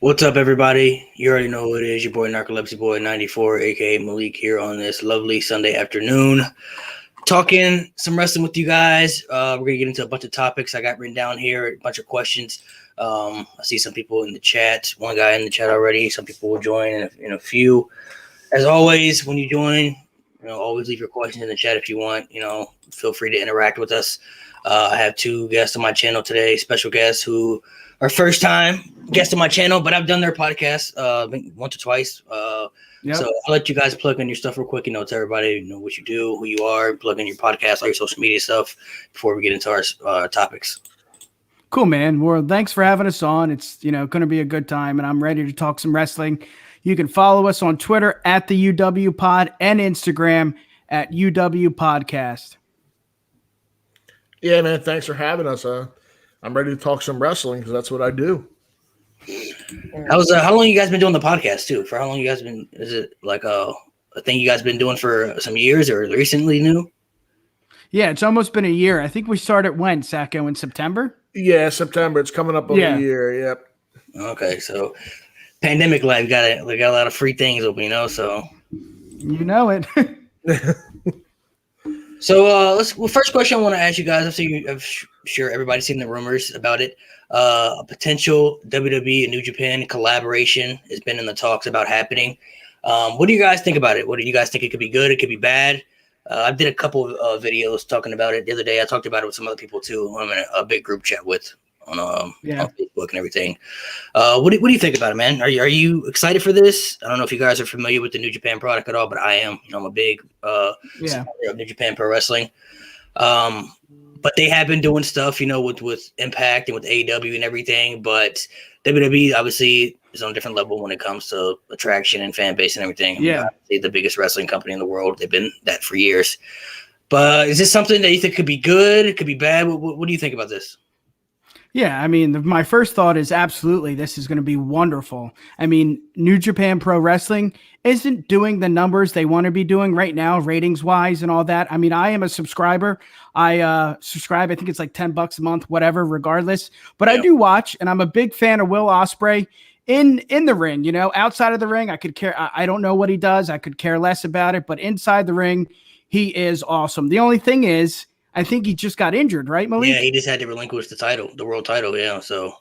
What's up, everybody? You already know who it is. Your boy, Narcolepsy Boy 94, aka Malik, here on this lovely Sunday afternoon. Talking some wrestling with you guys. We're going to get into a bunch of topics I got written down here, a bunch of questions. I see some people in the chat, one guy in the chat already. Some people will join in a few. As always, when you join, always leave your questions in the chat if you want. Feel free to interact with us. I have two guests on my channel today, special guests who are first time guests on my channel, but I've done their podcast once or twice. Yep. So I'll let you guys plug in your stuff real quick. Tell everybody what you do, who you are, plug in your podcast, all your social media stuff before we get into our topics. Cool, man. Well, thanks for having us on. It's going to be a good time, and I'm ready to talk some wrestling. You can follow us on Twitter at the UW Pod and Instagram at UW Podcast. Yeah, man. Thanks for having us. I'm ready to talk some wrestling because that's what I do. How long you guys been doing the podcast too? For how long you guys been? Is it like a thing you guys been doing for some years or recently new? Yeah, it's almost been a year. I think we started when, Sacco, in September? Yeah, September. It's coming up on a year. Yep. Okay, so pandemic life got a lot of free things open, so you know it. So first question I want to ask you guys. I'm sure everybody's seen the rumors about it. A potential WWE and New Japan collaboration has been in the talks about happening. What do you guys think about it? What do you guys think? It could be good. It could be bad. I did a couple of videos talking about it the other day. I talked about it with some other people too. I'm in a big group chat with on Facebook and everything. What do you think about it, man? Are you excited for this? I don't know if you guys are familiar with the New Japan product at all, but I am. I'm a big supporter of New Japan Pro Wrestling. But they have been doing stuff, with Impact and with AEW and everything. But WWE obviously is on a different level when it comes to attraction and fan base and everything. Yeah, they're the biggest wrestling company in the world. They've been that for years. But is this something that you think could be good? It could be bad. What do you think about this? Yeah, I mean, my first thought is absolutely this is going to be wonderful. I mean, New Japan Pro Wrestling isn't doing the numbers they want to be doing right now, ratings-wise and all that. I mean, I am a subscriber. I subscribe. I think it's like $10 a month, whatever, regardless. But I do watch, and I'm a big fan of Will Osprey in the ring. Outside of the ring, I could care. I don't know what he does. I could care less about it. But inside the ring, he is awesome. The only thing is, I think he just got injured, right, Malik? Yeah, he just had to relinquish the world title. Yeah, so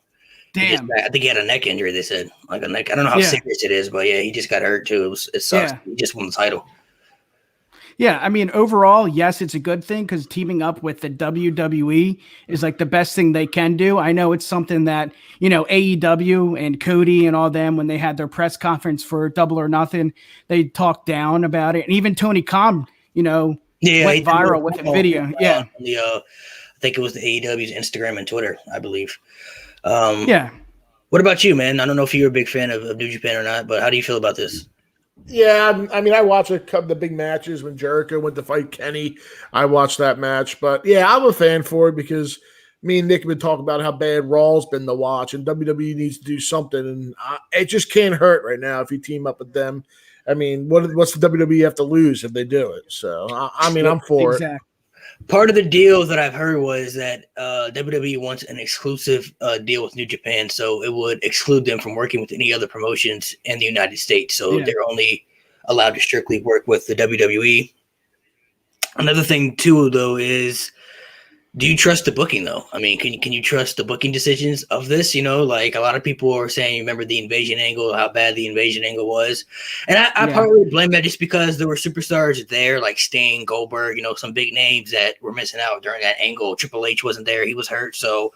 damn. I think he had a neck injury. They said like a neck. I don't know how serious it is, but yeah, he just got hurt too. It sucks. Yeah. He just won the title. Yeah, I mean, overall, yes, it's a good thing because teaming up with the WWE is like the best thing they can do. I know it's something that, AEW and Cody and all them, when they had their press conference for Double or Nothing, they talked down about it. And even Tony Khan, went viral with a video. I think it was the AEW's Instagram and Twitter, I believe. What about you, man? I don't know if you're a big fan of New Japan or not, but how do you feel about this? Yeah, I mean, I watched the big matches when Jericho went to fight Kenny. I watched that match, but yeah, I'm a fan for it because me and Nick have been talking about how bad Raw's been to watch, and WWE needs to do something, and it just can't hurt right now if you team up with them. I mean, what's the WWE have to lose if they do it? So, I'm for it. Part of the deal that I've heard was that WWE wants an exclusive deal with New Japan, so it would exclude them from working with any other promotions in the United States. So they're only allowed to strictly work with the WWE. Another thing, too, though, is do you trust the booking, though? I mean, can you trust the booking decisions of this? Like a lot of people are saying, remember the invasion angle, how bad the invasion angle was. And I probably blame that just because there were superstars there like Sting, Goldberg, some big names that were missing out during that angle. Triple H wasn't there. He was hurt. So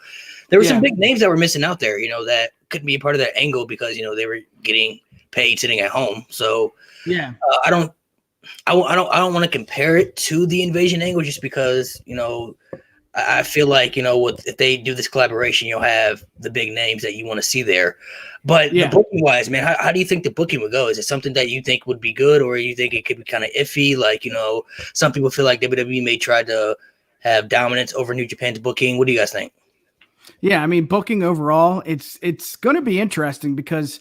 there were some big names that were missing out there, that couldn't be a part of that angle because, they were getting paid sitting at home. So I don't want to compare it to the invasion angle just because, I feel like, if they do this collaboration, you'll have the big names that you want to see there. But the booking wise, man, how do you think the booking would go? Is it something that you think would be good, or you think it could be kind of iffy? Like, some people feel like WWE may try to have dominance over New Japan's booking. What do you guys think? Yeah, I mean, booking overall, it's going to be interesting because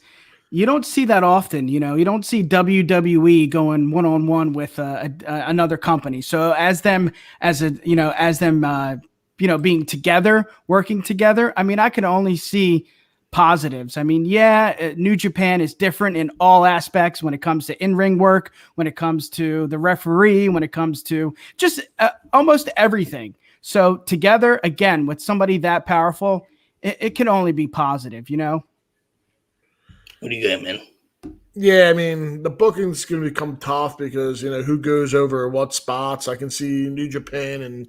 you don't see that often. You don't see WWE going one-on-one with another company. So being together, working together, I mean, I can only see positives. I mean, yeah, New Japan is different in all aspects when it comes to in-ring work, when it comes to the referee, when it comes to just almost everything. So together, again, with somebody that powerful, it can only be positive, you know? What do you got, man? Yeah, I mean, the booking's going to become tough because, who goes over what spots. I can see New Japan and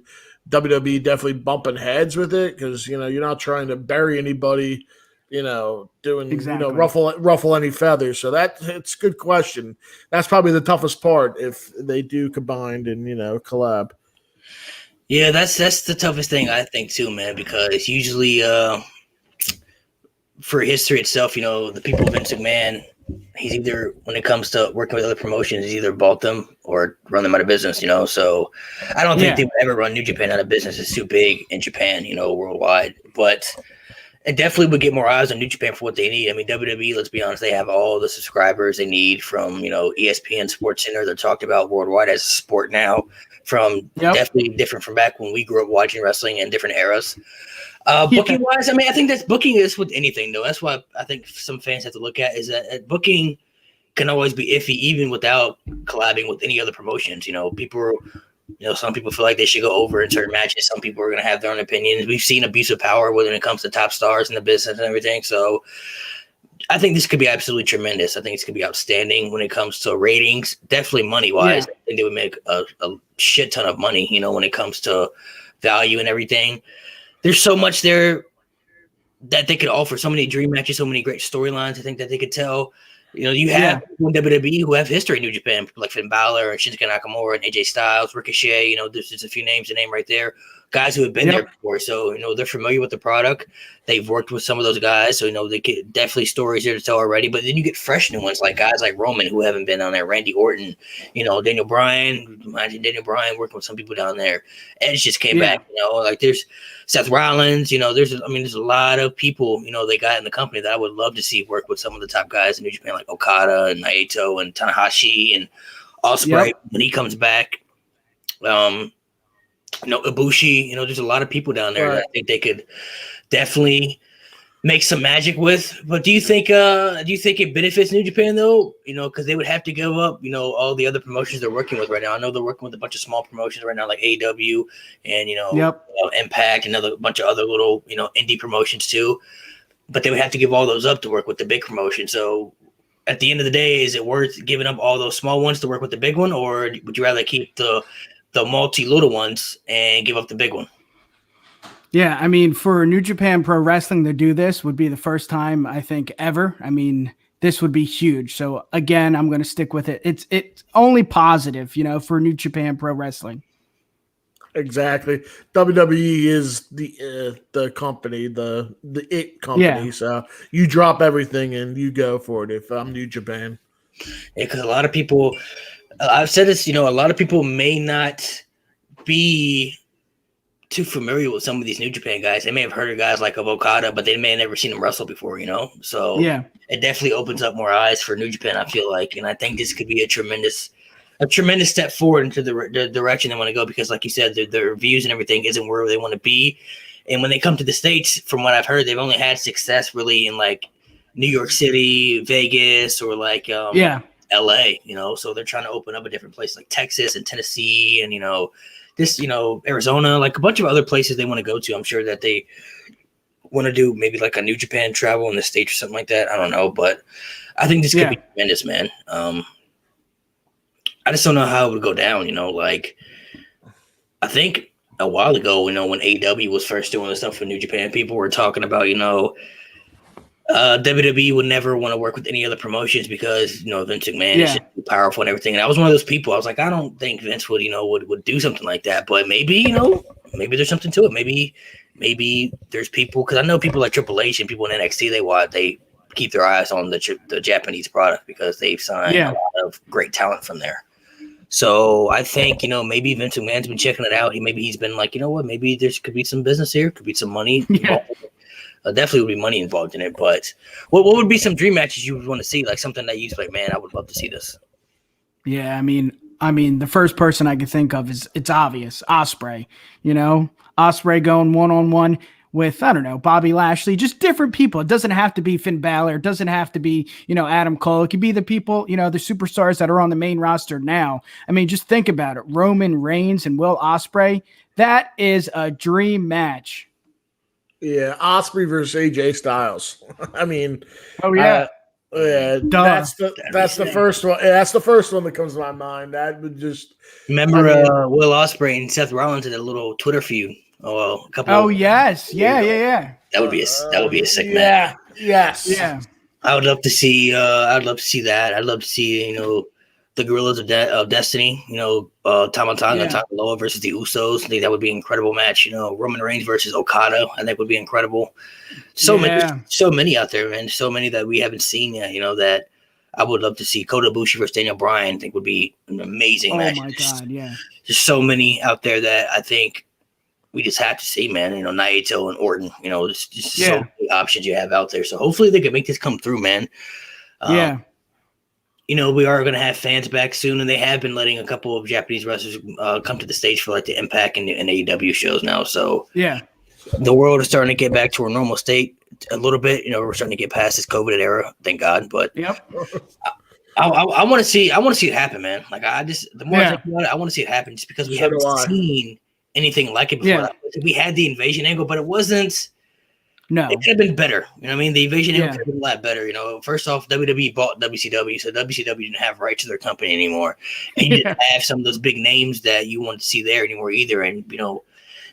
WWE definitely bumping heads with it because, you're not trying to bury anybody, doing, Exactly. ruffle any feathers. So it's a good question. That's probably the toughest part if they do combined and, collab. Yeah, that's the toughest thing I think too, man, because usually for history itself, the people of Vince McMahon, he's either, when it comes to working with other promotions, he's either bought them or run them out of business, So I don't think they would ever run New Japan out of business. It's too big in Japan, worldwide. But it definitely would get more eyes on New Japan for what they need. I mean, WWE, let's be honest, they have all the subscribers they need from, ESPN Sports Center. They're talked about worldwide as a sport now, from definitely different from back when we grew up watching wrestling in different eras. Booking wise, I mean, I think that's booking is with anything, though. That's what I think some fans have to look at, is that booking can always be iffy, even without collabing with any other promotions. People, some people feel like they should go over in certain matches. Some people are going to have their own opinions. We've seen abuse of power when it comes to top stars in the business and everything. So I think this could be absolutely tremendous. I think it's going to be outstanding when it comes to ratings. Definitely money wise, I think they would make a shit ton of money, when it comes to value and everything. There's so much there that they could offer, so many dream matches, so many great storylines I think that they could tell. You have WWE who have history in New Japan, people like Finn Balor and Shinsuke Nakamura and AJ Styles, Ricochet, there's just a few names to name right there. Guys who have been there before. So, they're familiar with the product. They've worked with some of those guys. So, they get definitely stories here to tell already. But then you get fresh new ones like guys like Roman who haven't been on there, Randy Orton, Daniel Bryan. Imagine Daniel Bryan working with some people down there. Edge just came back, like there's Seth Rollins, there's a lot of people, they got in the company that I would love to see work with some of the top guys in New Japan, like Okada and Naito and Tanahashi and Osprey when he comes back. Ibushi, there's a lot of people down there that I think they could definitely make some magic with. But do you think it benefits New Japan though? Because they would have to give up, all the other promotions they're working with right now. I know they're working with a bunch of small promotions right now, like AEW and Impact and a bunch of other little indie promotions too. But they would have to give all those up to work with the big promotion. So at the end of the day, is it worth giving up all those small ones to work with the big one, or would you rather keep the multi-little ones and give up the big one? Yeah, I mean, for New Japan Pro Wrestling to do this would be the first time, I think, ever. I mean, this would be huge. So, again, I'm going to stick with it. It's only positive, for New Japan Pro Wrestling. Exactly. WWE is the company, the it company. Yeah. So you drop everything and you go for it if I'm New Japan. Yeah, because a lot of people – I've said this, a lot of people may not be too familiar with some of these New Japan guys. They may have heard of guys like Okada, but they may have never seen them wrestle before, So it definitely opens up more eyes for New Japan, I feel like. And I think this could be a tremendous step forward into the direction they want to go because, like you said, their reviews and everything isn't where they want to be. And when they come to the States, from what I've heard, they've only had success really in, like, New York City, Vegas, or, like LA, so they're trying to open up a different place like Texas and Tennessee and, Arizona, like a bunch of other places they want to go to. I'm sure that they want to do maybe like a New Japan travel in the States or something like that. I don't know, but I think this could be tremendous, man. I just don't know how it would go down, like I think a while ago, when AEW was first doing the stuff with New Japan, people were talking about, WWE would never want to work with any other promotions because, Vince McMahon is just too powerful and everything. And I was one of those people. I was like, I don't think Vince would, would do something like that. But maybe, maybe there's something to it. Maybe there's people, because I know people like Triple H and people in NXT, they keep their eyes on the Japanese product because they've signed a lot of great talent from there. So I think, maybe Vince McMahon's been checking it out. Maybe he's been like, maybe there could be some business here, could be some money involved. Definitely would be money involved in it, but what would be some dream matches you would want to see? Like something that you'd like, man, I would love to see this. Yeah, I mean, the first person I could think of it's obvious, Osprey. Osprey going 1-on-1 with, I don't know, Bobby Lashley, just different people. It doesn't have to be Finn Balor. It doesn't have to be, Adam Cole. It could be the people, the superstars that are on the main roster now. I mean, just think about it. Roman Reigns and Will Osprey. That is a dream match. Yeah, Osprey versus AJ Styles. I mean, oh yeah. That's the first one. Yeah, that's the first one that comes to my mind. That would just remember Will Osprey and Seth Rollins in a little Twitter feud. Oh, a couple. Oh yes, yeah. That would be a sick match. Yeah, yes, yeah. I would love to see. I'd love to see that. I'd love to see the Gorillas of Destiny. Tama Tonga and Loa versus the Usos. I think that would be an incredible match. Roman Reigns versus Okada. I think would be incredible. So many out there, man. So many that we haven't seen yet. That I would love to see. Kota Ibushi versus Daniel Bryan. I think would be an amazing match. Oh my god, yeah. There's so many out there that I think we just have to see, man. Naito and Orton. There's just so many options you have out there. So hopefully they can make this come through, man. We are going to have fans back soon, and they have been letting a couple of Japanese wrestlers come to the stage for like the Impact and AEW shows now. So the world is starting to get back to a normal state a little bit. We're starting to get past this COVID era, thank God. But I want to see it happen, man. Like the more I think about it, I want to see it happen, just because we haven't seen anything like it before. We had the invasion angle, but it wasn't. No, it could have been better. The invasion angle could have been a lot better. First off, WWE bought WCW, so WCW didn't have rights to their company anymore, and you didn't have some of those big names that you wanted to see there anymore either. And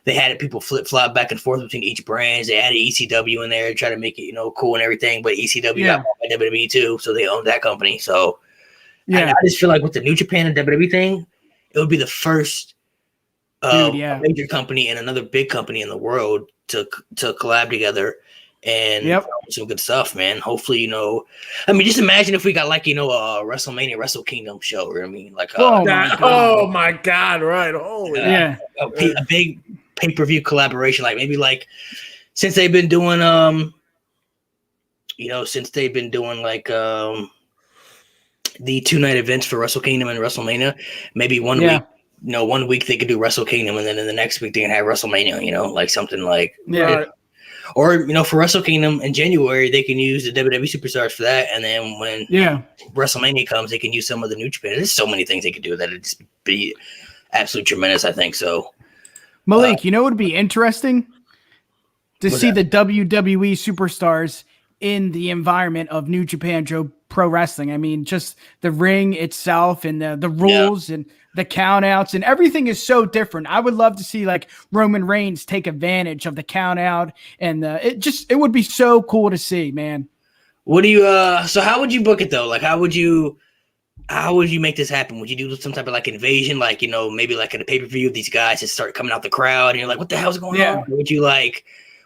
they had people flip flop back and forth between each brand. They added ECW in there to try to make it cool and everything, but ECW got bought by WWE too, so they owned that company. So I just feel like with the New Japan and WWE thing, it would be the first major company and another big company in the world to collab together and some good stuff, man. Hopefully, just imagine if we got like a WrestleMania, Wrestle Kingdom show. Oh my God, right? Holy a big pay-per-view collaboration, like maybe like since they've been doing the 2-night events for Wrestle Kingdom and WrestleMania, maybe one week. 1 week they could do Wrestle Kingdom, and then in the next week they can have WrestleMania. Like something like or for Wrestle Kingdom in January they can use the WWE superstars for that, and then when WrestleMania comes, they can use some of the New Japan. There's so many things they could do that it'd just be absolutely tremendous. I think so. Malik, what would be interesting to see the WWE superstars in the environment of New Japan Pro Wrestling. I mean, just the ring itself and the rules and the count outs and everything is so different. I would love to see like Roman Reigns take advantage of the count out, and it would be so cool to see, man. What do you so how would you book it though? Like how would you make this happen? Would you do some type of like invasion, like maybe like at a pay-per-view, these guys just start coming out the crowd and you're like, what the hell's going on? Or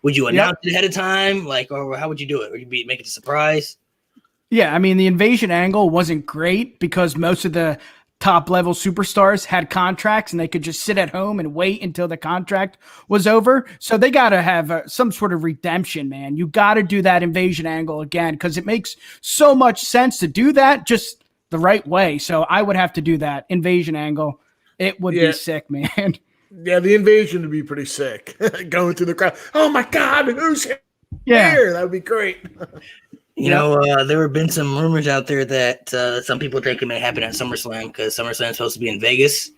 would you announce it ahead of time? Like, or how would you do it? Or you make it a surprise? Yeah, I mean, the invasion angle wasn't great because most of the top level superstars had contracts and they could just sit at home and wait until the contract was over. So they got to have some sort of redemption, man. You got to do that invasion angle again because it makes so much sense to do that just the right way. So I would have to do that invasion angle. It would be sick, man. Yeah, the invasion would be pretty sick. Going through the crowd. Oh my God, who's here? That would be great. There have been some rumors out there that some people think it may happen at SummerSlam because SummerSlam is supposed to be in Vegas,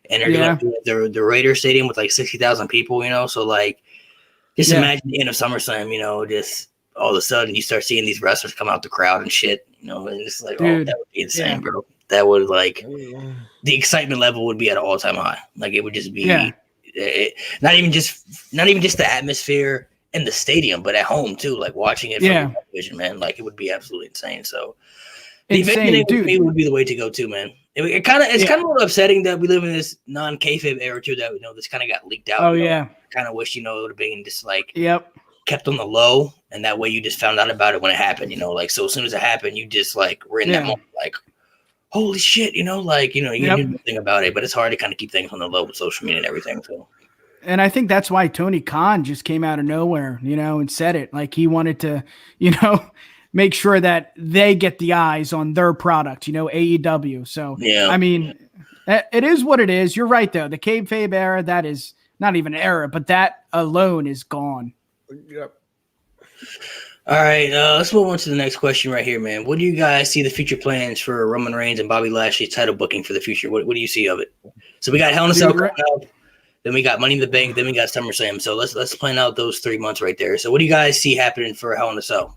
and they're going to do the Raiders Stadium with like 60,000 people. So like, just imagine the end of SummerSlam. Just all of a sudden you start seeing these wrestlers come out the crowd and shit. And it's like, that would be insane, bro. That would like the excitement level would be at an all-time high. Like it would just be not even just the atmosphere in the stadium, but at home too, like watching it from the television, man. Like it would be absolutely insane. So the event would be the way to go too, man. It's kind of a little upsetting that we live in this non-kayfabe era too, that this kind of got leaked out. Kind of wish it would have been just like kept on the low, and that way you just found out about it when it happened. Like so as soon as it happened, you just like were in that moment, like holy shit, you knew nothing about it. But it's hard to kind of keep things on the low with social media and everything. So. And I think that's why Tony Khan just came out of nowhere, and said it. Like he wanted to, make sure that they get the eyes on their product, AEW. So, I mean, it is what it is. You're right, though. The kayfabe era, that is not even an era, but that alone is gone. Yep. All right, let's move on to the next question right here, man. What do you guys see the future plans for Roman Reigns and Bobby Lashley's title booking for the future? What do you see of it? So we got Hell in a Cell coming up, then we got Money in the Bank, then we got SummerSlam. So let's plan out those 3 months right there. So what do you guys see happening for Hell in a Cell?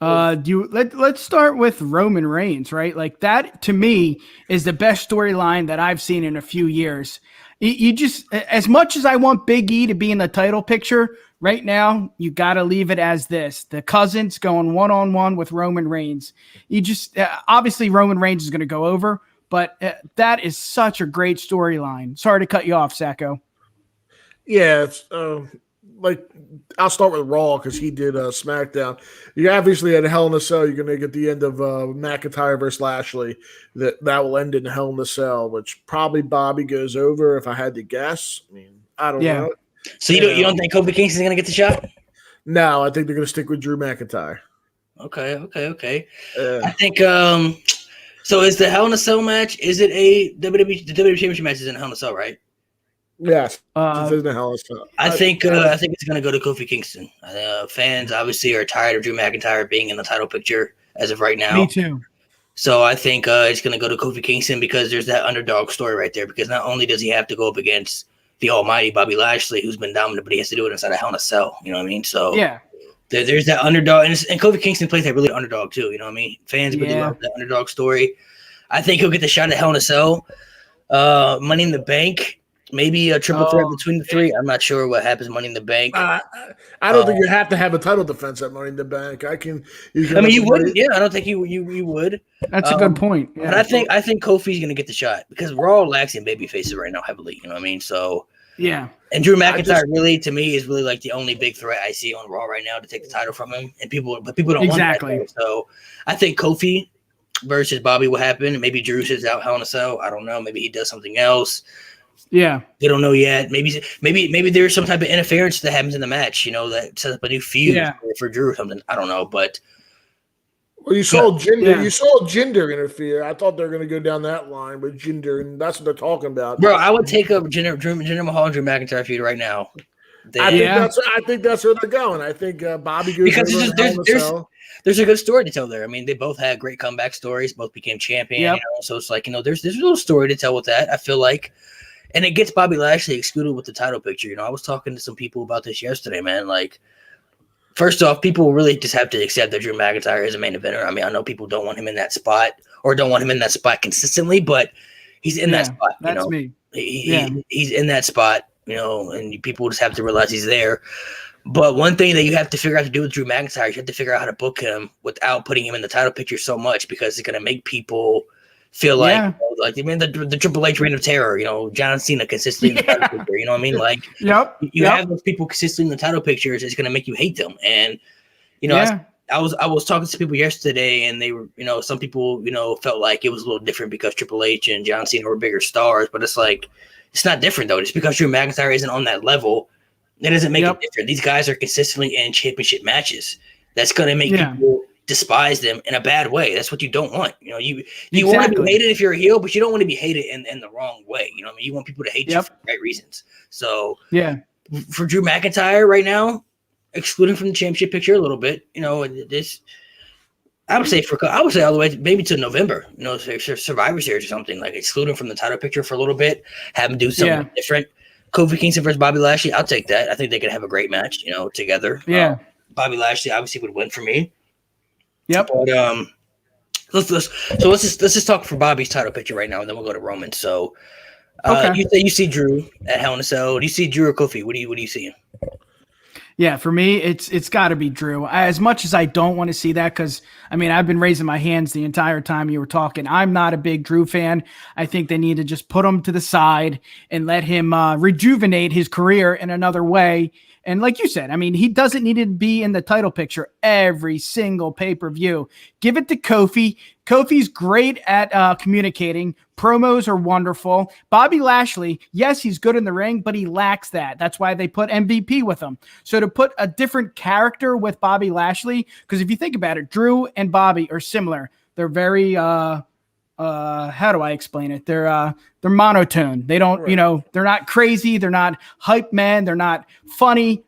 Let's start with Roman Reigns, right? Like that to me is the best storyline that I've seen in a few years. You just, as much as I want Big E to be in the title picture right now, you got to leave it as this. The cousins going one-on-one with Roman Reigns. You just, obviously Roman Reigns is going to go over, but that is such a great storyline. Sorry to cut you off, Sacco. Yeah, it's like I'll start with Raw because he did SmackDown. You obviously at Hell in a Cell, you're going to get the end of McIntyre versus Lashley. That will end in Hell in a Cell, which probably Bobby goes over if I had to guess. I mean, I don't know. So you don't think Kofi Kingston is going to get the shot? No, I think they're going to stick with Drew McIntyre. Okay. I think so. Is the Hell in a Cell match? Is it a WWE? The WWE Championship match is in Hell in a Cell, right? Yes, I think it's going to go to Kofi Kingston. Fans obviously are tired of Drew McIntyre being in the title picture as of right now. Me too. So I think it's going to go to Kofi Kingston because there's that underdog story right there. Because not only does he have to go up against the almighty Bobby Lashley, who's been dominant, but he has to do it inside a Hell in a Cell. You know what I mean? So there's that underdog, and Kofi Kingston plays that really underdog too. You know what I mean? Fans really love that underdog story. I think he'll get the shot at Hell in a Cell. Money in the Bank. Maybe a triple threat between the three. I'm not sure what happens Money in the Bank. I don't think you have to have a title defense at Money in the Bank. You wouldn't. Yeah, I don't think you would. That's a good point. Yeah. But I think Kofi's going to get the shot because Raw lacks in baby faces right now heavily. You know what I mean? So yeah. And Drew McIntyre really, to me, is really like the only big threat I see on Raw right now to take the title from him. And people don't want that. So I think Kofi versus Bobby will happen. Maybe Drew sits out Hell in a Cell. I don't know. Maybe he does something else. Yeah, they don't know yet. Maybe there's some type of interference that happens in the match, that sets up a new feud for Drew or something. I don't know, but you saw Jinder. Yeah. You saw Jinder interfere. I thought they were going to go down that line with Jinder, and that's what they're talking about. Bro, I would take up Jinder Mahal and Drew McIntyre feud right now. I think that's where they're going. I think Bobby goes because there's a good story to tell there. I mean, they both had great comeback stories. Both became champion. Yep. So it's like there's a little story to tell with that. I feel like. And it gets Bobby Lashley excluded with the title picture. I was talking to some people about this yesterday, man. Like, first off, people really just have to accept that Drew McIntyre is a main eventer. I mean, I know people don't want him in that spot or don't want him in that spot consistently, but he's in that spot. That's me. He's in that spot, and people just have to realize he's there. But one thing that you have to figure out to do with Drew McIntyre, you have to figure out how to book him without putting him in the title picture so much because it's going to make people feel like the Triple H reign of terror, John Cena consistently in the title picture. You know what I mean? Like, you have those people consistently in the title pictures, it's going to make you hate them. And I was talking to people yesterday, and they were, some people, felt like it was a little different because Triple H and John Cena were bigger stars. But it's like, it's not different though. Just because Drew McIntyre isn't on that level, that doesn't make it different. These guys are consistently in championship matches. That's going to make people despise them in a bad way. That's what you don't want. You want to be hated if you're a heel, but you don't want to be hated in the wrong way. You want people to hate you for the right reasons. So for Drew McIntyre right now, excluding from the championship picture a little bit, I would say all the way maybe to November, Survivor Series or something, like excluding from the title picture for a little bit, have him do something different. Kofi Kingston versus Bobby Lashley, I'll take that. I think they could have a great match, together. Yeah. Bobby Lashley obviously would win for me. Yep. But let's just talk for Bobby's title picture right now, and then we'll go to Roman. So, you say you see Drew at Hell in a Cell. Do you see Drew or Kofi? What do you see? Yeah, for me, it's got to be Drew. As much as I don't want to see that, because I've been raising my hands the entire time you were talking. I'm not a big Drew fan. I think they need to just put him to the side and let him rejuvenate his career in another way. And like you said, he doesn't need to be in the title picture every single pay-per-view. Give it to Kofi. Kofi's great at communicating. Promos are wonderful. Bobby Lashley, yes, he's good in the ring, but he lacks that. That's why they put MVP with him. So to put a different character with Bobby Lashley, because if you think about it, Drew and Bobby are similar. They're very how do I explain it? They're monotone. They don't, they're not crazy. They're not hype men. They're not funny.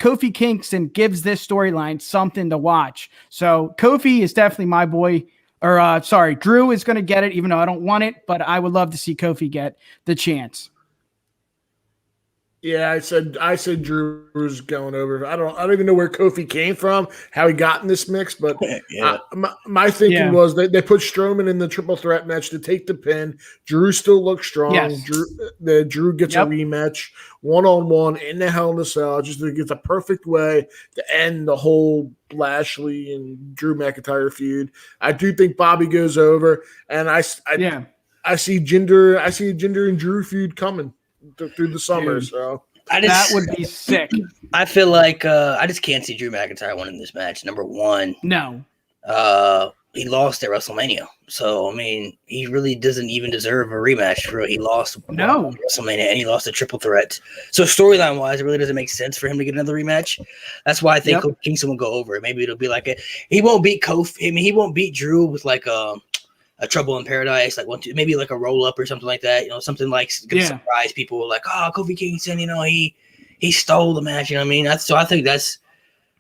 Kofi Kingston gives this storyline something to watch. So Kofi is definitely my boy. Or Drew is going to get it, even though I don't want it, but I would love to see Kofi get the chance. Yeah, I said Drew's going over. I don't even know where Kofi came from, how he got in this mix, but my thinking was they put Strowman in the triple threat match to take the pin. Drew still looks strong. Yes. Drew gets a rematch 1-on-1 in the Hell in a Cell. I just think it's a perfect way to end the whole Lashley and Drew McIntyre feud. I do think Bobby goes over, and I see Jinder and Drew feud coming through the summer. Dude, so that would be sick. I feel like I just can't see Drew McIntyre winning this match. Number one, no, he lost at WrestleMania, so I mean, he really doesn't even deserve a rematch. He lost at WrestleMania, and he lost a triple threat. So storyline wise, it really doesn't make sense for him to get another rematch. That's why I think Kofi Kingston will go over. Maybe it'll be like he won't beat Kofi. I mean, he won't beat Drew with like a Trouble in Paradise, like maybe like a roll up or something like that. Something like gonna surprise people, like Kofi Kingston. He stole the match. You know what I mean? So I think that's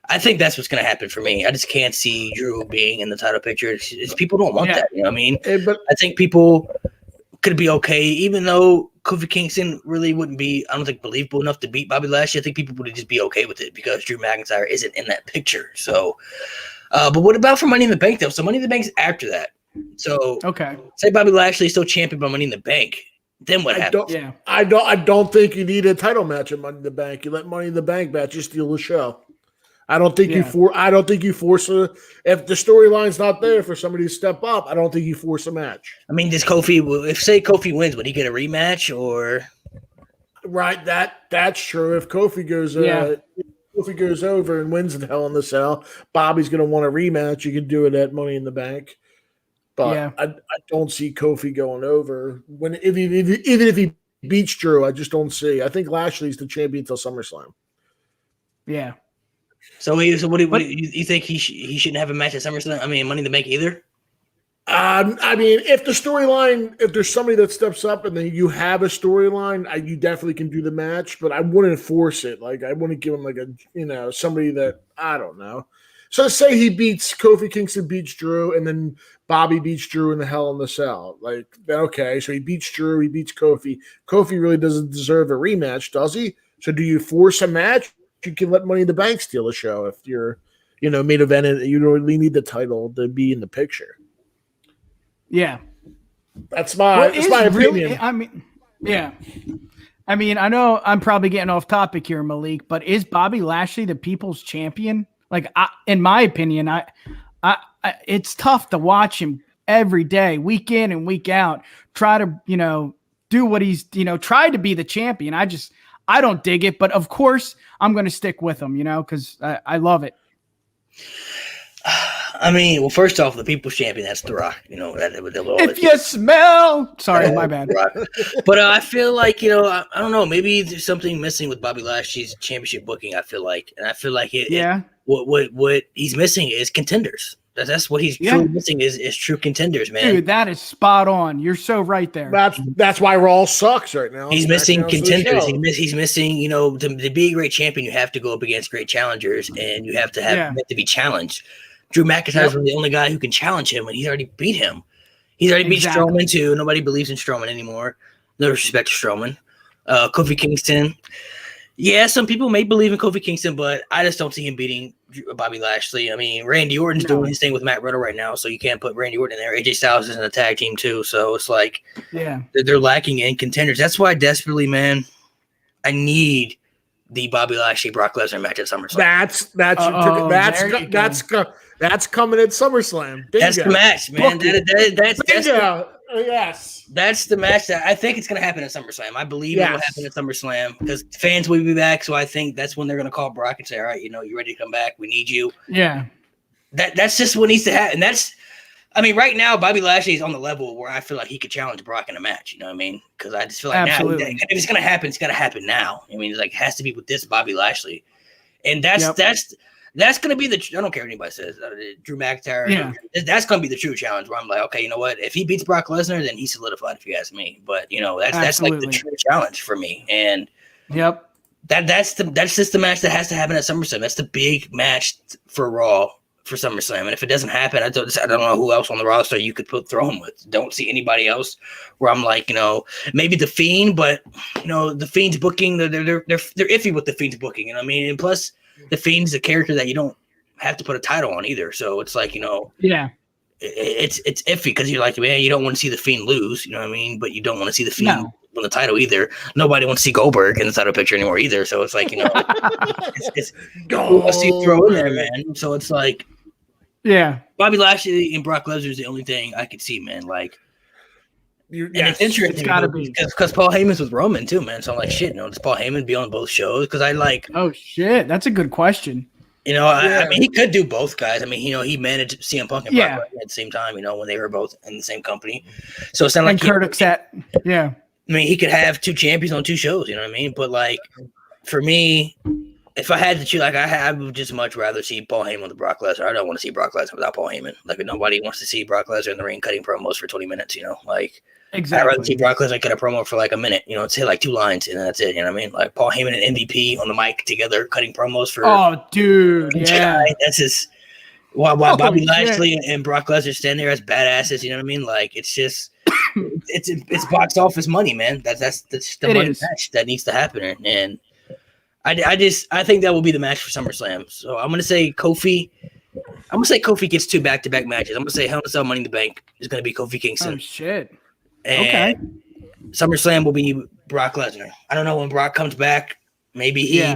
what's gonna happen for me. I just can't see Drew being in the title picture. It's people don't want that. You know what I mean? But I think people could be okay, even though Kofi Kingston really wouldn't be, I don't think, believable enough to beat Bobby Lashley. I think people would just be okay with it because Drew McIntyre isn't in that picture. So, but what about for Money in the Bank though? So Money in the Bank's after that. So say Bobby Lashley is still champion by Money in the Bank. Then what happens? I don't think you need a title match at Money in the Bank. You let Money in the Bank matches steal the show. I don't think you force a, if the storyline's not there for somebody to step up, I don't think you force a match. I mean, does Kofi, if say Kofi wins, would he get a rematch or? Right, that's true. If Kofi goes Kofi goes over and wins the Hell in the Cell, Bobby's going to want a rematch. You can do it at Money in the Bank. But I don't see Kofi going over. Even if he beats Drew, I just don't see. I think Lashley's the champion until SummerSlam. Yeah. So what do you think he shouldn't have a match at SummerSlam? I mean, Money in the Bank either? I mean, if there's somebody that steps up and then you have a storyline, you definitely can do the match, but I wouldn't force it. Like, I wouldn't give him like somebody that, I don't know. So say Kofi Kingston beats Drew, and then Bobby beats Drew in the Hell in the Cell. Like, okay, so he beats Drew, he beats Kofi. Kofi really doesn't deserve a rematch, does he? So do you force a match? You can let Money in the Bank steal a show if you're, main event and you don't really need the title to be in the picture. Yeah. That's my opinion. I mean, I know I'm probably getting off topic here, Malik, but is Bobby Lashley the people's champion? Like, in my opinion, it's tough to watch him every day, week in and week out, try to, do what he's, tried to be the champion. I don't dig it, but of course I'm going to stick with him, because I love it. I mean, well, first off, the people's champion, that's The Rock. If you smell, sorry, my bad. But I feel like, I don't know, maybe there's something missing with Bobby Lashley's championship booking. I feel like what he's missing is contenders. That's what he's truly missing is true contenders, man. Dude, that is spot on. You're so right there. That's why Raw sucks right now. He's missing contenders. He's missing, to be a great champion, you have to go up against great challengers, and you have to be challenged. Drew McIntyre is the only guy who can challenge him, and he's already beat him. He's already beat Strowman, too. Nobody believes in Strowman anymore. No respect to Strowman. Kofi Kingston. Yeah, some people may believe in Kofi Kingston, but I just don't see him beating Bobby Lashley. I mean, Randy Orton's doing his thing with Matt Riddle right now, so you can't put Randy Orton in there. AJ Styles is in a tag team, too, so it's like they're lacking in contenders. That's why desperately, man, I need the Bobby Lashley Brock Lesnar match at SummerSlam. That's coming at SummerSlam. Bingo. That's the match, man. That's the match that I think it's going to happen at SummerSlam. I believe it will happen at SummerSlam because fans will be back. So I think that's when they're going to call Brock and say, "All right, you ready to come back? We need you." Yeah, that's just what needs to happen. Right now Bobby Lashley is on the level where I feel like he could challenge Brock in a match. You know what I mean? Because I just feel like now, if it's going to happen, it's going to happen now. I mean, it's like it has to be with this Bobby Lashley, and that's going to be I don't care what anybody says. Drew McIntyre. Yeah. That's going to be the true challenge where I'm like, okay, you know what? If he beats Brock Lesnar, then he's solidified, if you ask me. But, that's like the true challenge for me. And that's just the match that has to happen at SummerSlam. That's the big match for Raw for SummerSlam. And if it doesn't happen, I don't know who else on the roster you could throw him with. Don't see anybody else where I'm like, maybe the Fiend, but the Fiend's booking, they're iffy with the Fiend's booking. You know what I mean? And plus, the Fiend's a character that you don't have to put a title on either. So it's like, yeah. It's iffy because you're like, man, you don't want to see the Fiend lose, you know what I mean? But you don't want to see the Fiend win the title either. Nobody wants to see Goldberg in the title picture anymore either. So it's like, it's wants to throw in there, man. So it's like, yeah, Bobby Lashley and Brock Lesnar is the only thing I could see, man. Like, it's interesting. It's gotta be because Paul Heyman's with Roman too, man. So I'm like, shit, does Paul Heyman be on both shows? Because I like, oh shit, that's a good question. I mean, he could do both guys. I mean, he managed CM Punk and Brock Lesnar at the same time, when they were both in the same company. So it's not like yeah. I mean, he could have two champions on two shows, you know what I mean? But like, for me, if I had to choose, like, I would just much rather see Paul Heyman with Brock Lesnar. I don't want to see Brock Lesnar without Paul Heyman. Like, nobody wants to see Brock Lesnar in the ring cutting promos for 20 minutes, Like, exactly. I'd rather see Brock Lesnar cut a promo for like a minute, say like 2 lines, and that's it, you know what I mean? Like, Paul Heyman and MVP on the mic together cutting promos for... Oh, dude, yeah. That's just... While Bobby Lashley and Brock Lesnar stand there as badasses, you know what I mean? Like, it's just... it's box office money, man. That's the money match that needs to happen, and I think that will be the match for SummerSlam. So I'm gonna say Kofi. I'm gonna say Kofi gets 2 back-to-back matches. I'm gonna say Hell in a Cell Money in the Bank is gonna be Kofi Kingston. Oh shit! And okay. SummerSlam will be Brock Lesnar. I don't know when Brock comes back. Maybe he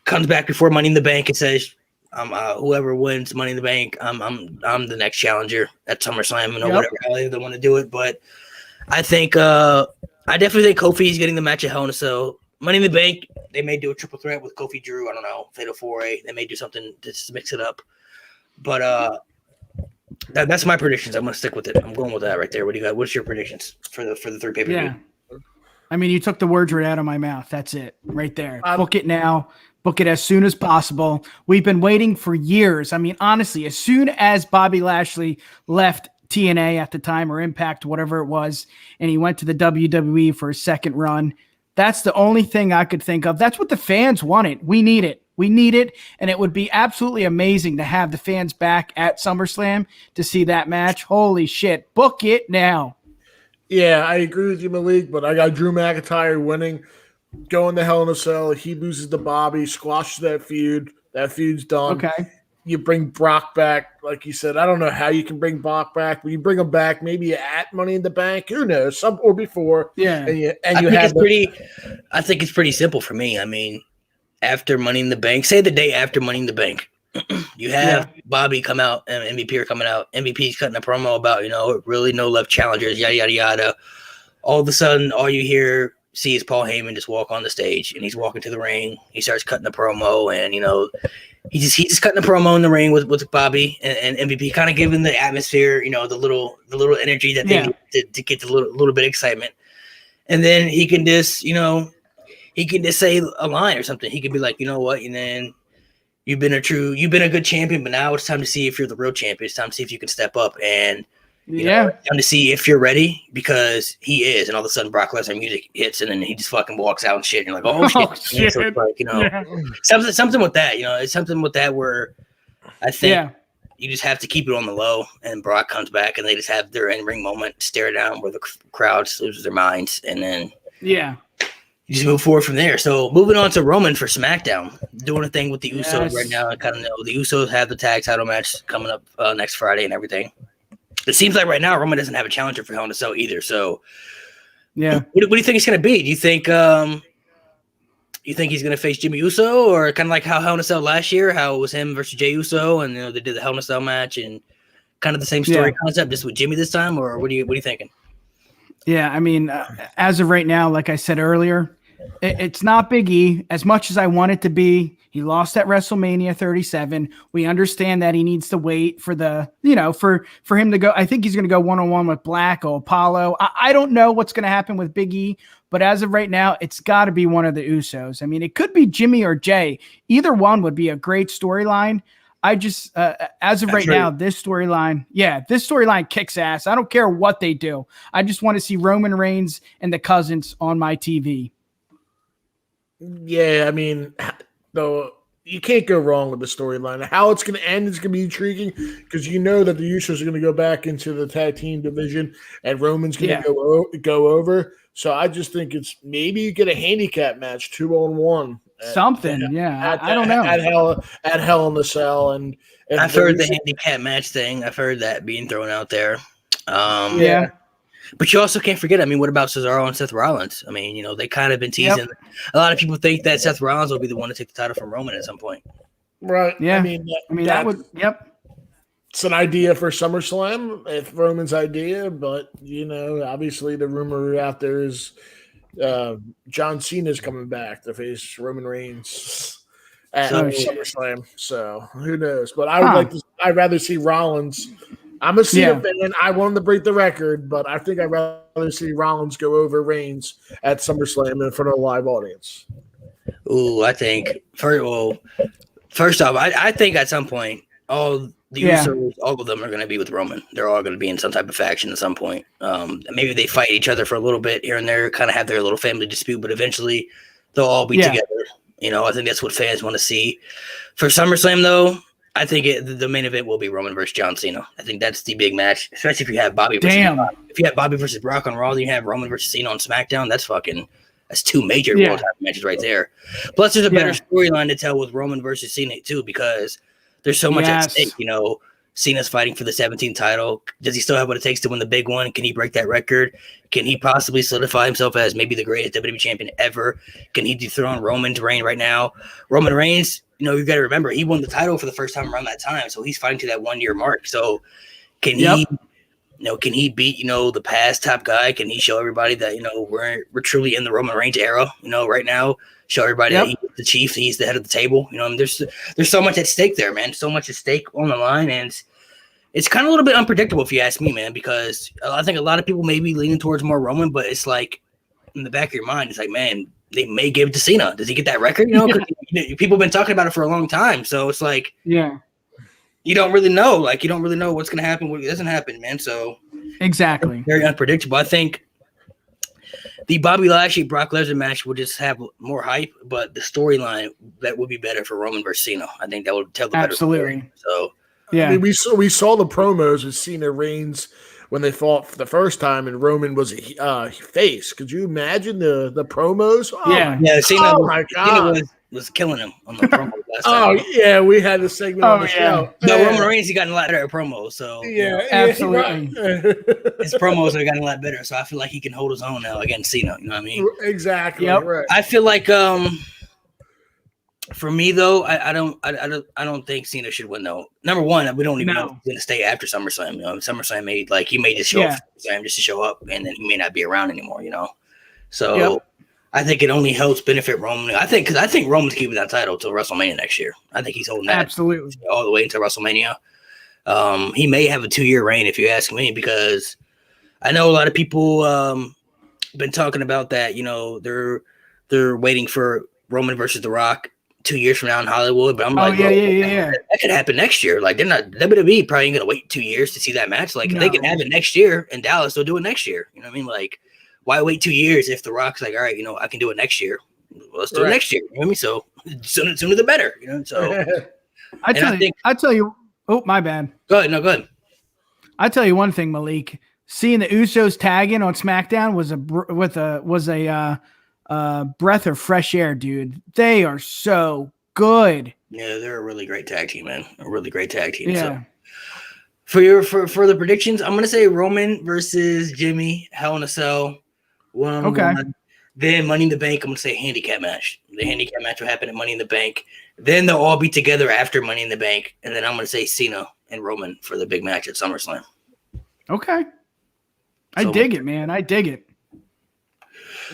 comes back before Money in the Bank and says, whoever wins Money in the Bank, I'm the next challenger at SummerSlam, whatever how they want to do it. But I think I definitely think Kofi is getting the match at Hell in a Cell. Money in the Bank, they may do a triple threat with Kofi Drew. I don't know, Fatal 4-Way. They may do something to mix it up. But that's my predictions. I'm gonna stick with it. I'm going with that right there. What do you got? What's your predictions for the 3 pay-per-view? Yeah. I mean, you took the words right out of my mouth. That's it, right there. Book it now. Book it as soon as possible. We've been waiting for years. I mean, honestly, as soon as Bobby Lashley left TNA at the time, or Impact, whatever it was, and he went to the WWE for a second run, that's the only thing I could think of. That's what the fans wanted. We need it. We need it, and it would be absolutely amazing to have the fans back at SummerSlam to see that match. Holy shit. Book it now. Yeah, I agree with you, Malik, but I got Drew McIntyre winning, going to Hell in a Cell. He loses to Bobby, squashes that feud. That feud's done. Okay. You bring Brock back, like you said. I don't know how you can bring Brock back, but you bring him back maybe at Money in the Bank. Who knows? Some or before. Yeah. I think it's pretty simple for me. I mean, after Money in the Bank, say the day after Money in the Bank, you have Bobby come out and MVP are coming out. MVP's cutting a promo about, really no left challengers, yada, yada, yada. All of a sudden, all you see is Paul Heyman just walk on the stage, and he's walking to the ring. He starts cutting a promo, and, he's just cutting a promo in the ring with Bobby and MVP, kind of giving the atmosphere, the little energy that they need to get the little bit of excitement. And then he can just, he can just say a line or something. He could be like, you know what, and then you've been a good champion, but now it's time to see if you're the real champion. It's time to see if you can step up, and time to see if you're ready, because he is. And all of a sudden Brock Lesnar music hits, and then he just fucking walks out and shit. And you're like, oh shit. So it's like, something with that, it's something with that where I think you just have to keep it on the low, and Brock comes back and they just have their in-ring moment, stare down where the crowd loses their minds, and then you just move forward from there. So moving on to Roman for SmackDown, doing a thing with the Usos right now. I kind of know the Usos have the tag title match coming up next Friday and everything. It seems like right now Roman doesn't have a challenger for Hell in a Cell either. So, what do you think it's going to be? Do you think he's going to face Jimmy Uso, or kind of like how Hell in a Cell last year, how it was him versus Jey Uso, and they did the Hell in a Cell match, and kind of the same story concept, just with Jimmy this time, or what are you thinking? Yeah, I mean, as of right now, like I said earlier, it's not Big E as much as I want it to be. He lost at WrestleMania 37. We understand that he needs to wait for for him to go. I think he's going to go one-on-one with Black or Apollo. I don't know what's going to happen with Big E, but as of right now, it's got to be one of the Usos. I mean, it could be Jimmy or Jay. Either one would be a great storyline. I just, as of now, this storyline kicks ass. I don't care what they do. I just want to see Roman Reigns and the Cousins on my TV. Yeah, I mean, though you can't go wrong with the storyline. How it's going to end is going to be intriguing because you know that the Usos are going to go back into the tag team division and Roman's going to go over. So I just think it's maybe you get a handicap match 2-on-1. Something, I don't know. At Hell in the Cell, and I've heard the handicap match thing. I've heard that being thrown out there. Yeah. But you also can't forget, I mean, what about Cesaro and Seth Rollins? I mean, they kind of been teasing. Yep. A lot of people think that Seth Rollins will be the one to take the title from Roman at some point. Right. Yeah. I mean that would, yep. It's an idea for SummerSlam, if Roman's idea, but, obviously the rumor out there is John Cena's coming back to face Roman Reigns at SummerSlam. So who knows? But I'd rather see Rollins. I'm a Cena fan. I want him to break the record, but I think I'd rather see Rollins go over Reigns at SummerSlam in front of a live audience. Ooh, I think first off, I think at some point all the Usos, all of them are going to be with Roman. They're all going to be in some type of faction at some point. Maybe they fight each other for a little bit here and there, kind of have their little family dispute, but eventually they'll all be together. I think that's what fans want to see. For SummerSlam, though, I think the main event will be Roman versus John Cena. I think that's the big match, especially if you have Bobby versus Brock. If you have Bobby versus Brock on Raw, then you have Roman versus Cena on SmackDown. That's two major world title matches right there. Plus, there's a better storyline to tell with Roman versus Cena too, because there's so much at stake. Cena's fighting for the 17th title. Does he still have what it takes to win the big one? Can he break that record? Can he possibly solidify himself as maybe the greatest WWE champion ever? Can he dethrone Roman's reign right now? Roman Reigns, you got to remember, he won the title for the first time around that time, so he's fighting to that 1 year mark. So can he, can he beat, the past top guy? Can he show everybody that, we're truly in the Roman Reigns era, right now? Show everybody that he's the chief, he's the head of the table. There's so much at stake there, man. So much at stake on the line, and it's kind of a little bit unpredictable if you ask me, man, because I think a lot of people may be leaning towards more Roman, but it's like in the back of your mind, it's like, man, they may give it to Cena. Does he get that record? People have been talking about it for a long time, so it's like, you don't really know. Like, you don't really know what's going to happen, what doesn't happen, man. So exactly, very unpredictable. I think the Bobby Lashley Brock Lesnar match will just have more hype, but the storyline that would be better for Roman versus Cena. I think that would tell the better story. So I mean, we saw the promos with Cena Reigns when they fought for the first time, and Roman was a face. Could you imagine the promos? Cena. Oh my God. Cena was killing him on the promo last time. We had a segment on the show. No, Roman Reigns, he got a lot better at promos. So absolutely, his promos have gotten a lot better. So I feel like he can hold his own now against Cena. You know what I mean? Exactly. Yep. Right. I feel like for me though, I don't think Cena should win though. Number one, we don't even know if he's gonna stay after SummerSlam. SummerSlam he may just show up for SummerSlam just to show up, and then he may not be around anymore. So. I think it only helps benefit Roman. I think Roman's keeping that title until WrestleMania next year. I think he's holding that absolutely all the way until WrestleMania. He may have a 2-year reign if you ask me, because I know a lot of people been talking about that. They're waiting for Roman versus The Rock 2 years from now in Hollywood. But I'm that could happen next year. Like, they're not WWE probably ain't gonna wait 2 years to see that match. Like, if they can have it next year in Dallas, they'll do it next year. You know what I mean? Like, why wait 2 years if The Rock's like, all right, I can do it next year. Well, let's do it next year. You know what I mean? So sooner the better. So I tell you. Oh, my bad. Go ahead. No, go ahead. I tell you one thing, Malik. Seeing the Usos tagging on SmackDown was a breath of fresh air, dude. They are so good. Yeah, they're a really great tag team, man. A really great tag team. Yeah. So for the predictions, I'm gonna say Roman versus Jimmy, Hell in a Cell. One. Then Money in the Bank, I'm gonna say handicap match. The handicap match will happen at Money in the Bank. Then they'll all be together after Money in the Bank, and then I'm gonna say Cena and Roman for the big match at SummerSlam. Okay. I dig it, man. I dig it.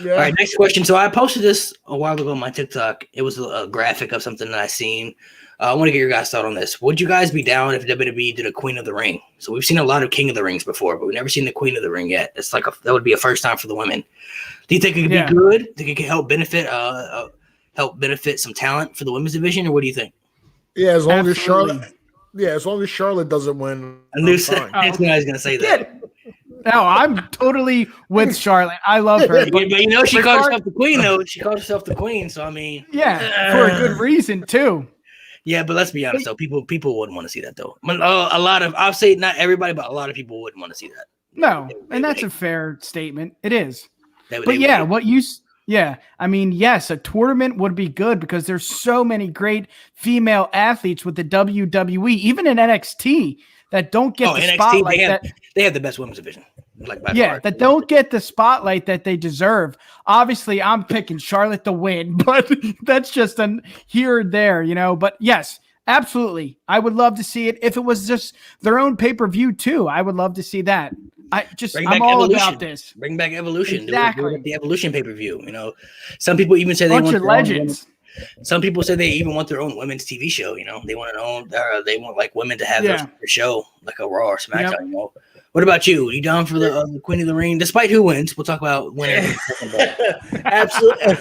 Yeah. All right, next question. So I posted this a while ago on my TikTok. It was a graphic of something that I seen. I want to get your guys' thought on this. Would you guys be down if WWE did a Queen of the Ring? So we've seen a lot of King of the Rings before, but we've never seen the Queen of the Ring yet. It's like that would be a first time for the women. Do you think it could be good? Think it could help benefit some talent for the women's division, or what do you think? Yeah, as long as Charlotte doesn't win. I knew I was going to say that. No, I'm totally with Charlotte. I love her. But you know, she called herself the queen, though. She called herself the queen. So I mean, yeah, for a good reason too. Yeah, but let's be honest though. People wouldn't want to see that though. A lot of, I'll say not everybody, but a lot of people wouldn't want to see that. No, and that's a fair statement. It is. But I mean, yes, a tournament would be good because there's so many great female athletes with the WWE, even in NXT, that don't get the NXT, spotlight. They have the best women's division. That don't get the spotlight that they deserve. Obviously, I'm picking Charlotte to win, but that's just here or there, you know. But yes, absolutely, I would love to see it. If it was just their own pay-per-view too, I would love to see that. I'm all about this. Bring back Evolution. Exactly. Do it the Evolution pay-per-view. You know, some people even say they want legends. Some people say they even want their own women's TV show. You know, they want they want like women to have their show, like a Raw or SmackDown. Yep. You know, what about you? Are you down for the Queen of the Ring? Despite who wins, we'll talk about winner. Absolutely.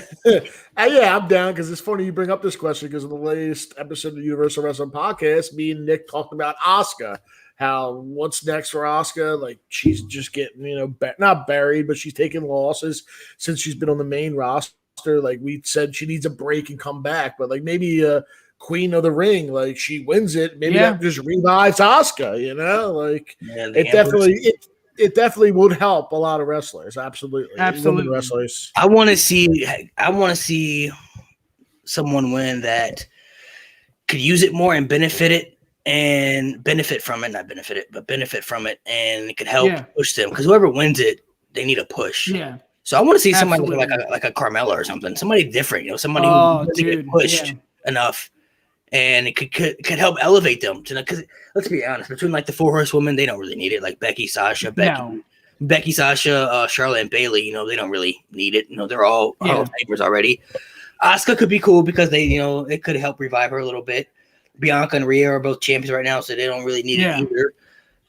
Yeah, I'm down because it's funny you bring up this question because in the latest episode of the Universal Wrestling Podcast, me and Nick talked about Asuka. How what's next for Asuka? Like she's just getting, you know, not buried, but she's taking losses since she's been on the main roster. Like we said, she needs a break and come back. But like maybe Queen of the Ring, like she wins it, maybe that just revives Asuka. You know, like it definitely would help a lot of wrestlers. Absolutely. Women wrestlers. I want to see someone win that could use it more and benefit from it, and it could help push them because whoever wins it, they need a push. Yeah. So I want to see somebody like a Carmella or something, somebody different, you know, somebody who doesn't get pushed enough, and it could help elevate them. Because let's be honest, between like the 4 horsewomen, they don't really need it. Like Becky, Sasha, Charlotte, and Bayley, you know, they don't really need it. You know, they're all Hall of Famers already. Asuka could be cool because they, you know, it could help revive her a little bit. Bianca and Rhea are both champions right now, so they don't really need it either.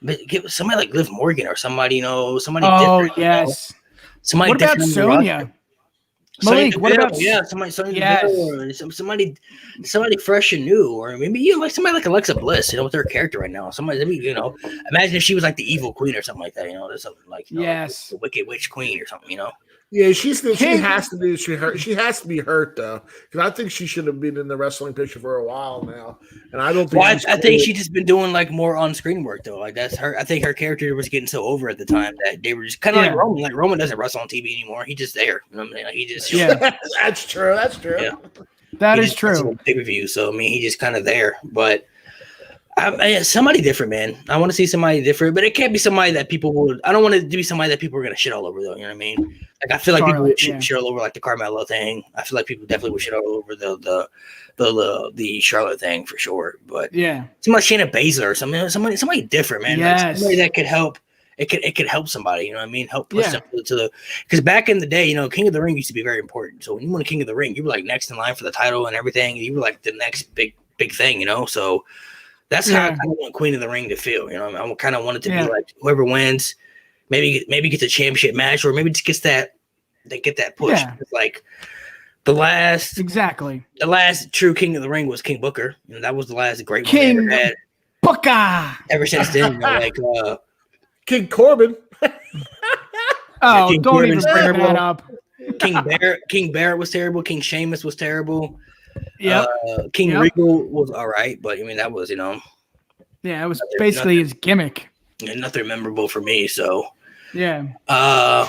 But give somebody like Liv Morgan or somebody, you know, somebody different. Oh, yes. You know? Somebody what about Sonya? Malik, what about somebody fresh and new, or maybe you know, like somebody like Alexa Bliss, you know, with her character right now. Somebody, you know, imagine if she was like the evil queen or something like that, you know, there's something like like the Wicked Witch Queen or something, you know. Yeah, she has to be hurt though, because I think she should have been in the wrestling picture for a while now, and I don't think. Well, I think she's just been doing like more on-screen work though. Like that's her. I think her character was getting so over at the time that they were just kind of like Roman. Like Roman doesn't wrestle on TV anymore. He's just there. You know what I mean? Like he just That's true. That's true. Yeah. That is true. Pay-per-view. So I mean, he's just kind of there, but. Somebody different, man. I want to see somebody different, but it can't be somebody that people would. I don't want it to be somebody that people are gonna shit all over, though. You know what I mean? Like I feel like people would shit all over like the Carmella thing. I feel like people definitely would shit all over the Charlotte thing for sure. But somebody Shayna Baszler or something, somebody different, man. Yes. Like somebody that could help. It could help somebody. You know what I mean? Help push them to the. Because back in the day, you know, King of the Ring used to be very important. So when you won a King of the Ring, you were like next in line for the title and everything. You were like the next big thing, you know. So. That's how I kind of want Queen of the Ring to feel. You know, I kind of want it to be like whoever wins, maybe gets a championship match, or maybe just gets that push. Yeah. Like the last true King of the Ring was King Booker. You know, that was the last great one they ever had. Booker. Ever since then, you know, like King Corbin. King don't Corbin's even bring that up. King Barrett was terrible. King Sheamus was terrible. Yeah, King Regal was all right, but I mean that was, you know, it was basically his gimmick. Nothing memorable for me. So I'm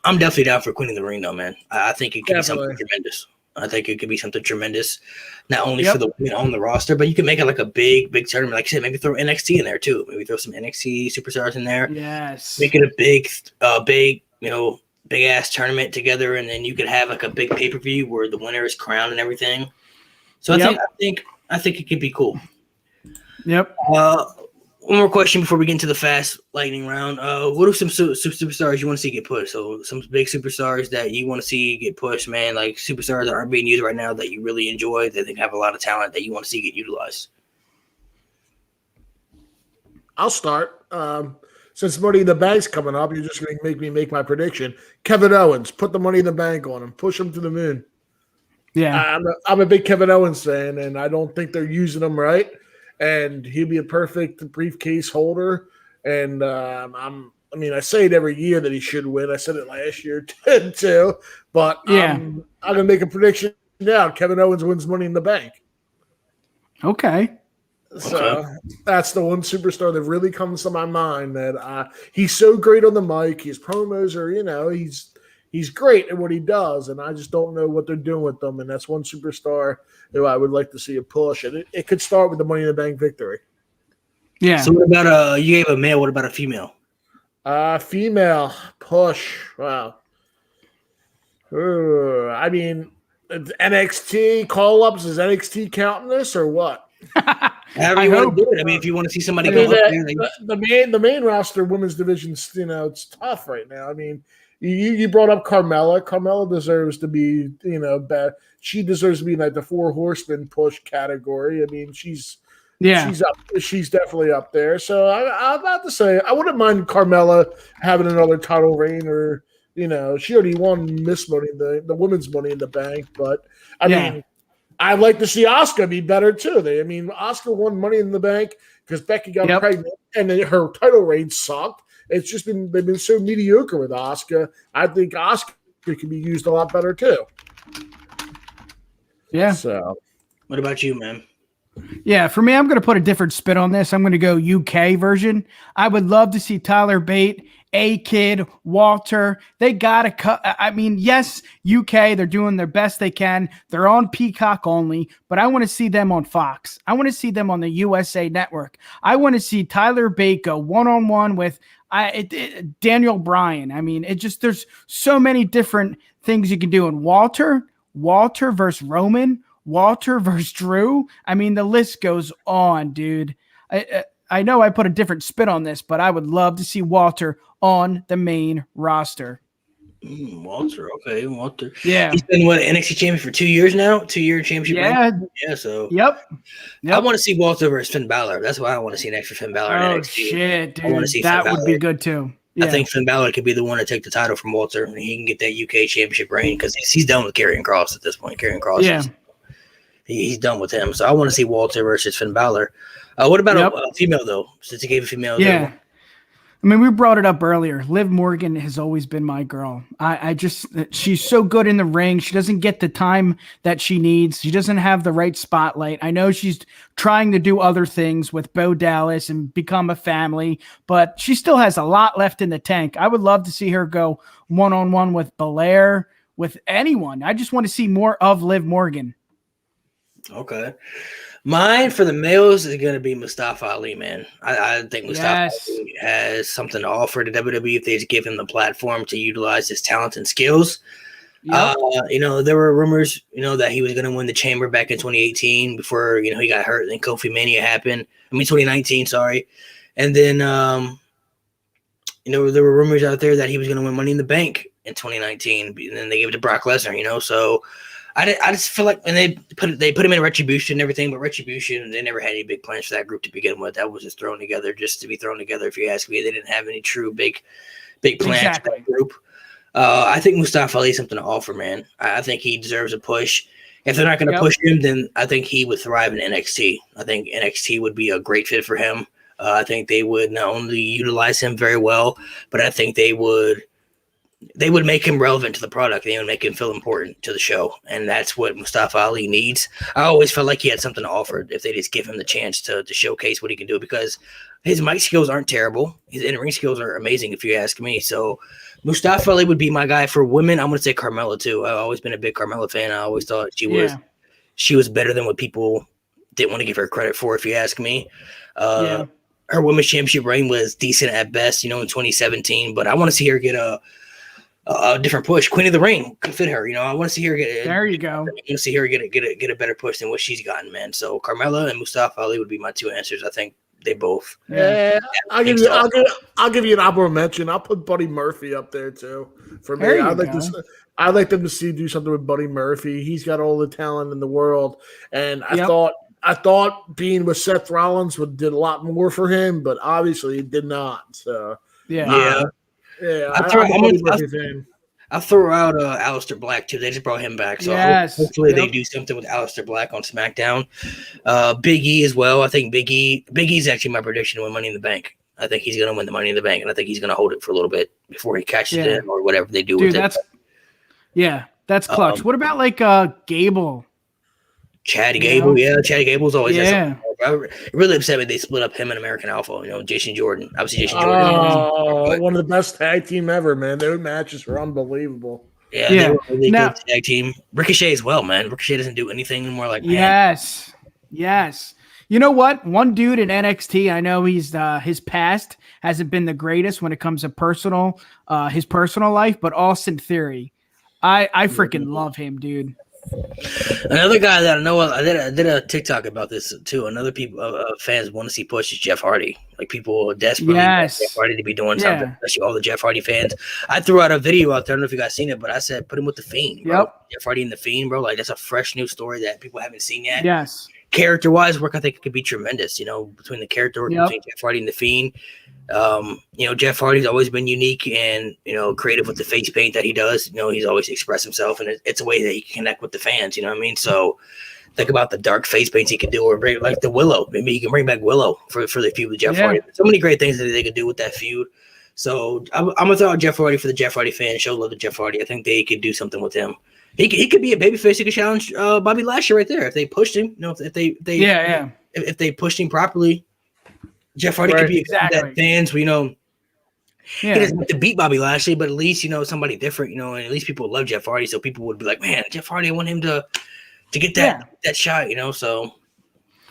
definitely down for Queen of the Ring, though, man. I think it could be something tremendous. I think it could be something tremendous, not only for the women on the roster, but you can make it like a big tournament. Like I said, maybe throw NXT in there too. Maybe throw some NXT superstars in there. Yes, make it a big, you know, big ass tournament together, and then you could have like a big pay-per-view where the winner is crowned and everything. So I think it could be cool. Yep. One more question before we get into the fast lightning round. What are some superstars you want to see get pushed? So some big superstars that you want to see get pushed, man, like superstars that aren't being used right now that you really enjoy, that they have a lot of talent that you want to see get utilized. I'll start. Since Money in the Bank's coming up, you're just going to make me make my prediction. Kevin Owens, put the Money in the Bank on him. Push him to the moon. Yeah. I'm a big Kevin Owens fan, and I don't think they're using him right. And he'll be a perfect briefcase holder. And I mean, I say it every year that he should win. I said it last year too. But I'm gonna make a prediction now. Kevin Owens wins Money in the Bank. Okay. So that's the one superstar that really comes to my mind. That he's so great on the mic. His promos are, he's great at what he does, and I just don't know what they're doing with them. And that's one superstar who I would like to see a push. And it could start with the Money in the Bank victory. Yeah. So what about you gave a male? What about a female? Female push. Wow. I mean, NXT call-ups. Is NXT counting this or what? However you want to do it. I mean, if you want to see somebody go up there, the main roster women's division's it's tough right now. I mean, you brought up Carmella. Carmella deserves to be bad. She deserves to be in like the 4 horsemen push category. I mean, she's up. She's definitely up there. So I'm about to say I wouldn't mind Carmella having another title reign, or she already won Miss Money, the women's Money in the Bank. But I mean, I'd like to see Asuka be better too. Asuka won Money in the Bank because Becky got pregnant, and then her title reign sucked. It's just they've been so mediocre with Asuka. I think Asuka could be used a lot better too. Yeah. So, what about you, man? Yeah, for me, I'm going to put a different spin on this. I'm going to go UK version. I would love to see Tyler Bate, A-Kid, Walter. They got to cut. I mean, yes, UK, they're doing their best they can. They're on Peacock only, but I want to see them on Fox. I want to see them on the USA Network. I want to see Tyler Bate go one-on-one with Daniel Bryan. I mean, there's so many different things you can do. And Walter versus Roman, Walter versus Drew. I mean, the list goes on, dude. I know I put a different spin on this, but I would love to see Walter on the main roster. Walter, okay, Walter. Yeah, he's been NXT champion for 2 years now. 2-year championship. Yeah, So yep. I want to see Walter versus Finn Balor. That's why I want to see an extra Finn Balor in NXT. Shit, dude, I want to see that would be good too. Yeah. I think Finn Balor could be the one to take the title from Walter, and he can get that UK championship reign because he's done with Karrion Kross at this point. Karrion Kross, he's done with him. So I want to see Walter versus Finn Balor. What about a female though? Since he gave a female, I mean, we brought it up earlier. Liv Morgan has always been my girl. She's so good in the ring. She doesn't get the time that she needs. She doesn't have the right spotlight. I know she's trying to do other things with Bo Dallas and become a family, but she still has a lot left in the tank. I would love to see her go one-on-one with Belair, with anyone. I just want to see more of Liv Morgan. Okay. Mine for the males is going to be Mustafa Ali, man. I think Mustafa Ali has something to offer to WWE if they just give him the platform to utilize his talent and skills. Yep. There were rumors, that he was going to win the Chamber back in 2018 before, he got hurt and then Kofi Mania happened. 2019, sorry. And then, there were rumors out there that he was going to win Money in the Bank in 2019, and then they gave it to Brock Lesnar, so I just feel like, and they put him in Retribution and everything, but Retribution, they never had any big plans for that group to begin with. That was just thrown together just to be thrown together. If you ask me, they didn't have any true big plans for that group. I think Mustafa Ali has something to offer, man. I think he deserves a push. If they're not going to push him, then I think he would thrive in NXT. I think NXT would be a great fit for him. I think they would not only utilize him very well, but I think they would make him relevant to the product. They would make him feel important to the show. And that's what Mustafa Ali needs. I always felt like he had something to offer if they just give him the chance to showcase what he can do, because his mic skills aren't terrible. His in-ring skills are amazing, if you ask me. So Mustafa Ali would be my guy. For women, I'm going to say Carmella too. I've always been a big Carmella fan. I always thought she was better than what people didn't want to give her credit for, if you ask me. Her women's championship reign was decent at best, in 2017, but I want to see her get a different push. Queen of the Ring could fit her. I want to see her get. There you go. I want to see her get a better push than what she's gotten, man. So Carmella and Mustafa Ali would be my two answers. I think they both. Yeah, I'll give you an honorable mention. I'll put Buddy Murphy up there too. For me, I'd like them to see do something with Buddy Murphy. He's got all the talent in the world, and I thought being with Seth Rollins did a lot more for him, but obviously it did not. So I'll throw out Aleister Black too. They just brought him back, so hopefully they do something with Aleister Black on SmackDown. Big E as well. I think Big E's actually my prediction to win Money in the Bank. I think he's going to win the Money in the Bank, and I think he's going to hold it for a little bit before he cashes it in or whatever they do with it. That's clutch. What about like Gable? Chad Gable, Chad Gable's always it really upset me they split up him and American Alpha. Jason Jordan. Obviously, Jason Jordan. One of the best tag team ever, man. Their matches were unbelievable. Yeah, they were really good tag team. Ricochet as well, man. Ricochet doesn't do anything anymore. Like, yes. You know what? One dude in NXT, I know he's his past hasn't been the greatest when it comes to his personal life, but Austin Theory, I freaking love him, dude. Another guy that I know, I did a TikTok about this too. Another fans want to see push is Jeff Hardy. Like people desperately want Jeff Hardy to be doing something, especially all the Jeff Hardy fans. I threw out a video out there. I don't know if you guys seen it, but I said put him with the Fiend, bro. Yep. Jeff Hardy and the Fiend, bro. Like that's a fresh new story that people haven't seen yet. Yes. Character-wise, work I think it could be tremendous. Between the character work between Jeff Hardy and the Fiend. Jeff Hardy's always been unique and creative with the face paint that he does. He's always expressed himself, and it's a way that he can connect with the fans. You know what I mean? So think about the dark face paints he could do, or bring like the Willow. Maybe he can bring back Willow for the feud with Jeff Hardy. So many great things that they could do with that feud. So I'm gonna throw out Jeff Hardy for the Jeff Hardy fans. Show love to Jeff Hardy. I think they could do something with him. He could be a babyface. He could challenge Bobby Lashley right there if they pushed him. If they pushed him properly, Jeff Hardy could be that fans. He doesn't have to beat Bobby Lashley, but at least somebody different. And at least people love Jeff Hardy, so people would be like, man, Jeff Hardy, I want him to get that shot. So.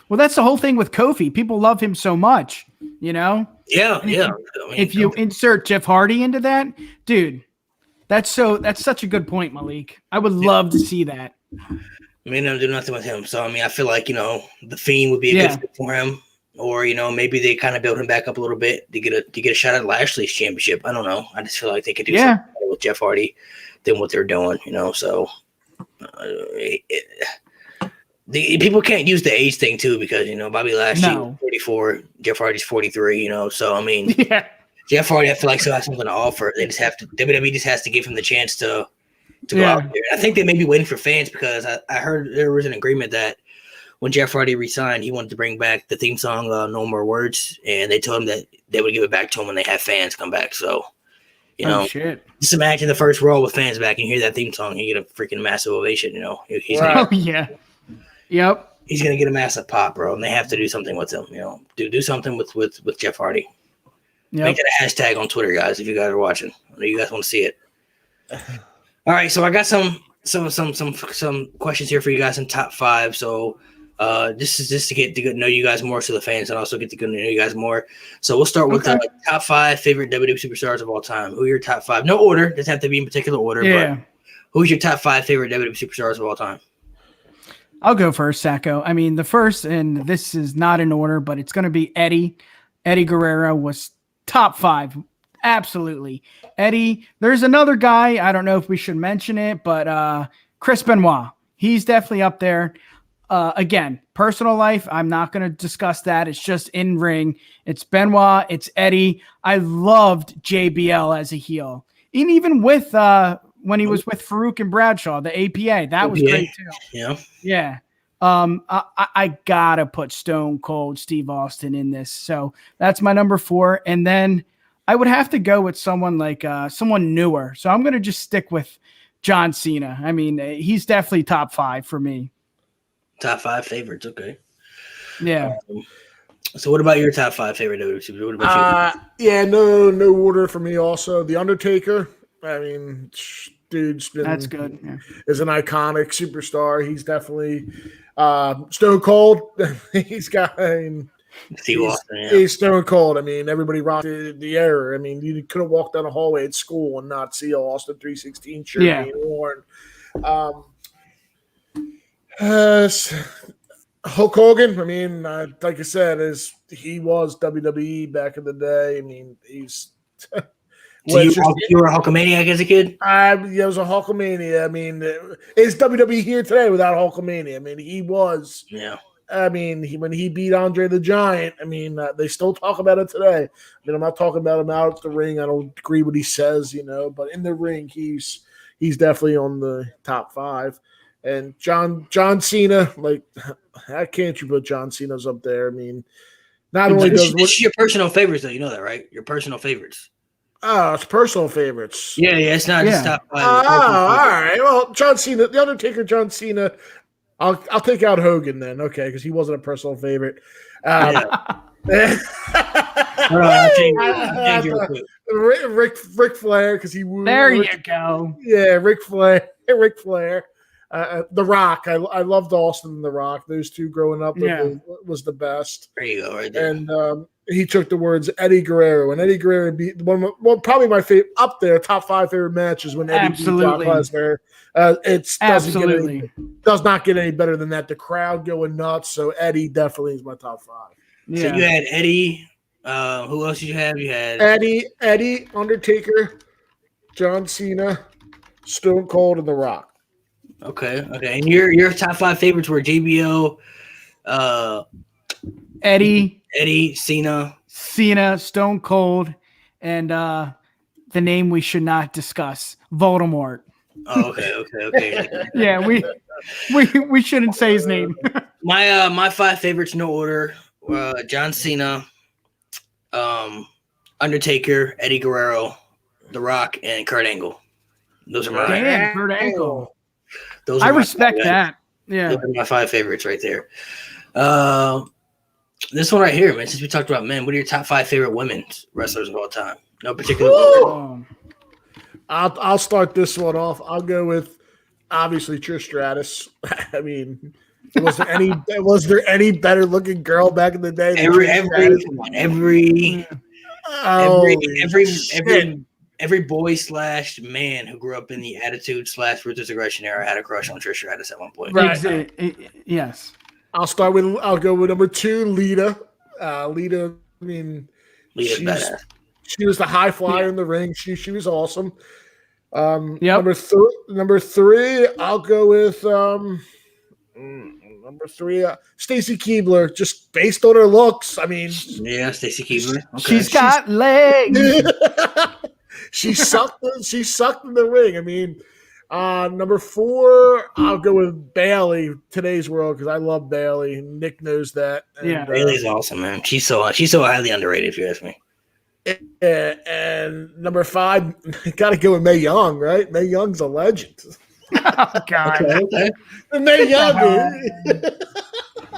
Well, that's the whole thing with Kofi. People love him so much. Yeah. If you insert Jeff Hardy into that, dude. That's such a good point, Malik. I would love to see that. They don't do nothing with him. So, I feel like, the Fiend would be a good fit for him. Or, maybe they kind of build him back up a little bit to get a shot at Lashley's championship. I don't know. I just feel like they could do something better with Jeff Hardy than what they're doing, So, people can't use the age thing, too, because, Bobby Lashley is 44, Jeff Hardy's 43, So, Jeff Hardy, I feel like still has something to offer. WWE just has to give him the chance to go out there. I think they may be waiting for fans because I heard there was an agreement that when Jeff Hardy resigned, he wanted to bring back the theme song, No More Words, and they told him that they would give it back to him when they have fans come back. So, just imagine the first Raw with fans back and you hear that theme song, you get a freaking massive ovation, Yep. He's going to get a massive pop, bro, and they have to do something with him, do something with Jeff Hardy. Yep. Make that a hashtag on Twitter, guys, if you guys are watching. I know you guys want to see it. All right, so I got some questions here for you guys in top 5. So this is just to get to know you guys more, so the fans and also get to know you guys more. So we'll start with top 5 favorite WWE superstars of all time. Who are your top 5? No order, doesn't have to be in particular order. But who's your top 5 favorite WWE superstars of all time? I'll go first, Sacco. The first, and this is not in order, but it's going to be Eddie. Eddie Guerrero was top 5. Absolutely. Eddie. There's another guy. I don't know if we should mention it, but Chris Benoit. He's definitely up there. Again, personal life, I'm not going to discuss that. It's just in ring. It's Benoit. It's Eddie. I loved JBL as a heel. And even with when he was with Farouk and Bradshaw, the APA, that was great too. Yeah. I gotta put Stone Cold Steve Austin in this. So that's my number 4. And then I would have to go with someone like someone newer. So I'm going to just stick with John Cena. He's definitely top 5 for me. Top 5 favorites. Okay. Yeah. So what about your top 5 favorite WWE? What about you? Yeah, no order for me also. The Undertaker. Dude's been that's good. Yeah. Is an iconic superstar. He's definitely Stone Cold. He's got he's Stone Cold. Everybody rocked the era. You couldn't walk down a hallway at school and not see a Austin 316 shirt being worn. Hulk Hogan. Like I said, he was WWE back in the day. He's. So you were a Hulkamaniac as a kid? I was a Hulkamania. Is WWE here today without Hulkamania? He was. Yeah. When he beat Andre the Giant, they still talk about it today. I'm not talking about him out at the ring. I don't agree with what he says, but in the ring, he's definitely on the top 5. And John Cena, how can't you put John Cena's up there? Not only does this is your personal favorites, though. You know that, right? Your personal favorites. Oh, it's personal favorites. Yeah, it's not just top 5. Oh, all right. Well, John Cena, The Undertaker, John Cena. I'll take out Hogan then, okay, because he wasn't a personal favorite. Rick Flair, because he would. There you go. Yeah, Rick Flair. The Rock. I loved Austin and The Rock. Those two growing up was the best. There you go, right there. And he took the words Eddie Guerrero, and Eddie Guerrero beat probably my favorite up there, top 5 favorite matches when Eddie beat Brock Lesnar. Does not get any better than that. The crowd going nuts. So Eddie definitely is my top 5. Yeah. So you had Eddie. Who else did you have? You had Eddie, Undertaker, John Cena, Stone Cold, and The Rock. Okay. And your top 5 favorites were JBL, Eddie, Cena, Stone Cold, and the name we should not discuss, Voldemort. Oh, okay. Yeah, we shouldn't say his name. My 5 favorites, no order: John Cena, Undertaker, Eddie Guerrero, The Rock, and Kurt Angle. Those are my Damn, Kurt Angle. I respect that. Yeah, those are my 5 favorites right there. This one right here, man. Since we talked about men, what are your top 5 favorite women's wrestlers of all time? No particular order. I'll start this one off. I'll go with obviously Trish Stratus. I mean, was there any better looking girl back in the day? Every boy / man who grew up in the attitude / ruthless aggression era had a crush on Trish Stratus at one point. Right. Yes. I'll go with number 2, Lita. Lita. I mean, Lita's badass. She was the high flyer in the ring. She was awesome. Number 3, I'll go with number 3, Stacy Keibler, just based on her looks. I mean, yeah, Stacy Keibler. Okay. She's got legs. She sucked in the ring. I mean, number 4, I'll go with Bayley, today's world, because I love Bayley. Nick knows that. And, Bayley's awesome, man. She's so highly underrated, if you ask me. And number 5, got to go with Mae Young, right? Mae Young's a legend. Oh, God. Okay. Mae Young.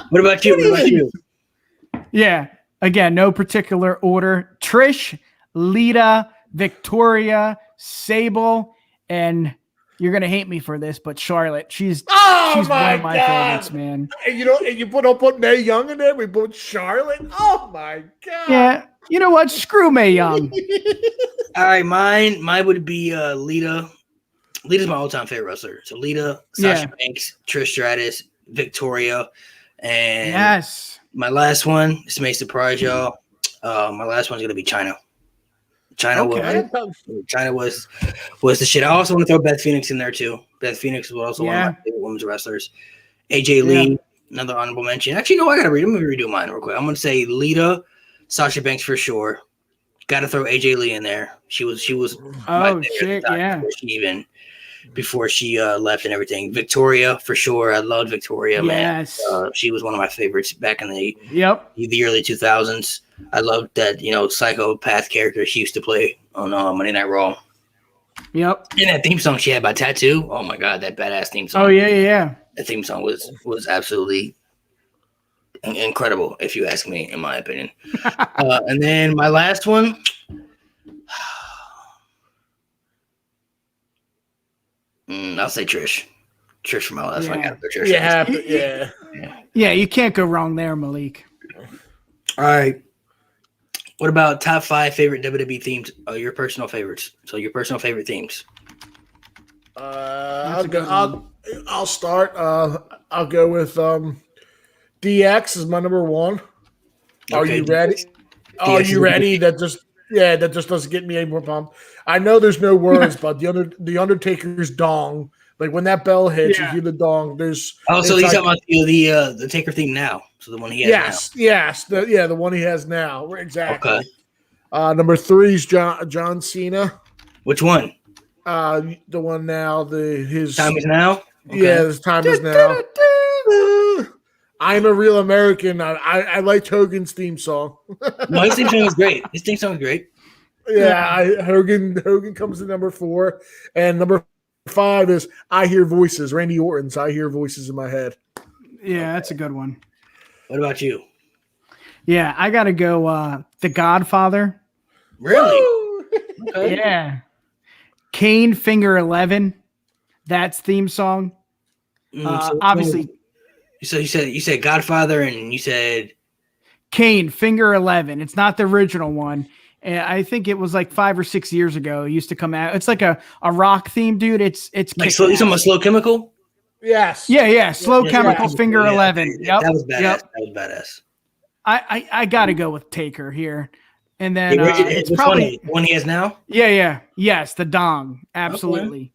What about you? Yeah. Again, no particular order. Trish, Lita, Victoria, Sable, and you're gonna hate me for this, but Charlotte. She's one of my favorites, man. And you don't put Mae Young in there. We put Charlotte. Oh my God. Yeah. You know what? Screw Mae Young. All right, mine would be Lita. Lita's my all-time favorite wrestler. So Lita, Sasha Banks, Trish Stratus, Victoria, and my last one. This may surprise y'all. My last one's gonna be China. China was the shit. I also want to throw Beth Phoenix in there too. Beth Phoenix was also one of my favorite women's wrestlers. AJ Lee, another honorable mention. Actually, no, I gotta read. Let me redo mine real quick. I'm gonna say Lita, Sasha Banks for sure. Got to throw AJ Lee in there. She was. Oh shit! Yeah. Before she left and everything. Victoria for sure. I loved Victoria. Yes. Man. She was one of my favorites back in the early 2000s. I loved that psychopath character she used to play on Monday Night Raw. Yep. And that theme song she had by Tattoo. Oh my God, that badass theme song. Oh yeah. That theme song was absolutely incredible, if you ask me, in my opinion. And then my last one. I'll say Trish. Trish for my last one. I got Trish. Yeah, you can't go wrong there, Malik. All right. What about top 5 favorite WWE themes? Your personal favorites. So your personal favorite themes. I'll start. I'll go with DX is my number 1. Are you ready? Are you ready? That just doesn't get me any more pumped. I know there's no words, but the Undertaker's dong, like when that bell hits, you hear the dong. So he's talking about the Taker theme now. So the one he has now. Yes, the one he has now. Exactly. Okay. Number 3 is John Cena. Which one? The one now. His time is now. Okay. Yeah, his time is now. I'm a real American. I liked Hogan's theme song. No, his theme song is great. Yeah, Hogan comes to number 4, and number 5 is I Hear Voices. Randy Orton's I Hear Voices in My Head. Yeah, that's a good one. What about you? Yeah, I got to go The Godfather. Really? Okay. Yeah. Kane Finger 11. That's theme song. Obviously. So you said Godfather, and you said Kane Finger 11. It's not the original one. I think it was like 5 or 6 years ago. It used to come out. It's like a rock theme, dude. It's like you talking about Slow Chemical? Yes. Yeah. Slow Chemical Finger 11. Yep. That was badass. That was badass. I got to go with Taker here. And then it's probably one he has now. Yeah. Yes, the dong. Absolutely.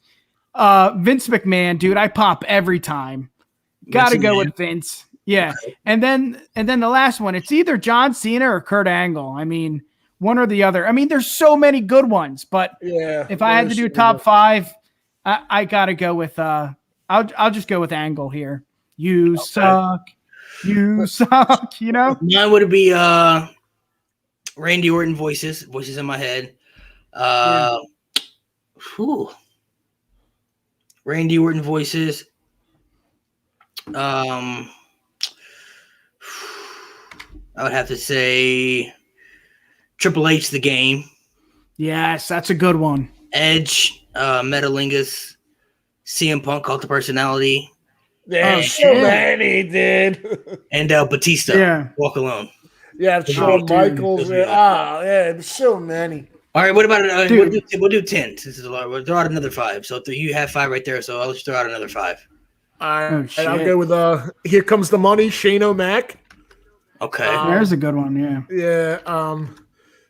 Okay. Vince McMahon, dude, I pop every time. Got to go with Vince. Yeah. Okay. And then the last one, it's either John Cena or Kurt Angle. I mean, one or the other. I mean, there's so many good ones, but if I had to do top 5, I got to go with I'll just go with Angle here. You suck. You suck, you know? Mine would be Randy Orton voices in my head. Randy Orton voices. I would have to say Triple H The Game. Yes, that's a good one. Edge, Metalingus, CM Punk, Cult of Personality. There's so many, dude. And Batista, Walk Alone. Yeah, Shawn Michaels. There's so many. All right, what about we'll do 10. This is a lot. We'll throw out another 5. So you have 5 right there, so I'll just throw out another 5. All right, and I'll go with Here Comes the Money, Shayno Mack. Okay. There's a good one, yeah. Yeah.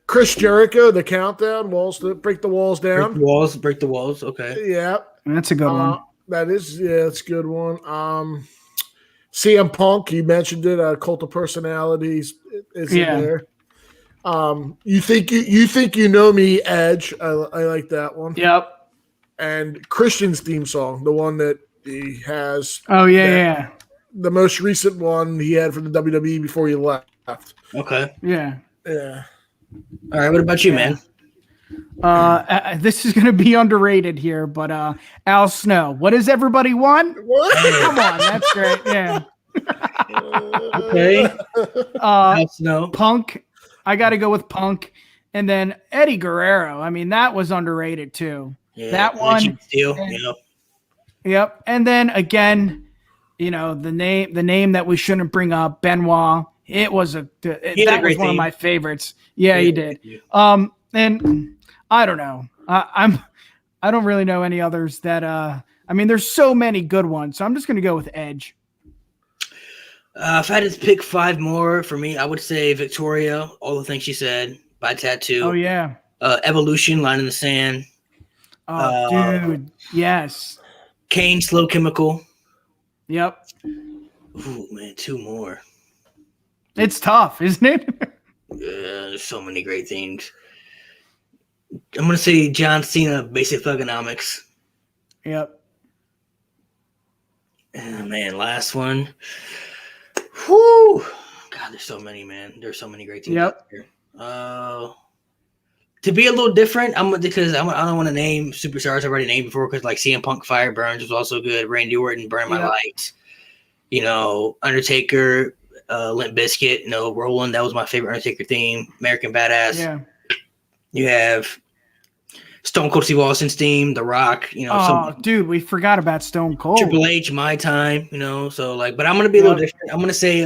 Chris Jericho, The Countdown, break the walls down. Break the walls. Okay. Yeah. That's a good one. That's a good one. CM Punk, you mentioned it. Cult of Personalities is in there. You think you know me, Edge. I like that one. Yep. And Christian's theme song, the one that he has. Oh yeah. The most recent one he had from the WWE before he left. Okay. Yeah. Yeah. All right. What about you, man? This is going to be underrated here, but Al Snow. What does everybody want? Come on, that's great. Yeah. Okay. Al Snow. Punk. I got to go with Punk, and then Eddie Guerrero. I mean, that was underrated too. Yeah, that one. Yep. And then again, you know, the name that we shouldn't bring up, Benoit. It was that was one of my favorites. Yeah, he did. And I don't know. I don't really know any others that. I mean, there's so many good ones, so I'm just going to go with Edge. If I had to pick 5 more for me, I would say Victoria. All the things she said by Tattoo. Oh yeah. Evolution, Line in the Sand. Oh, dude, yes. Kane, Slow Chemical. Yep. Ooh, man, 2 more. It's tough, isn't it? There's so many great themes. I'm gonna say John Cena, Basic Thugonomics. Yep. Man, last one. Whoo! God, there's so many, man. There's so many great teams out here. To be a little different, because I don't want to name superstars I've already named before, because like CM Punk, Fire Burns was also good. Randy Orton, Burn My Lights. You know, Undertaker, Limp Bizkit. You know, Roland. That was my favorite Undertaker theme. American Badass. Yeah. You have Stone Cold Steve Austin's theme, The Rock. You know, dude, we forgot about Stone Cold. Triple H, My Time. You know, so like, but I'm gonna be a little different. I'm gonna say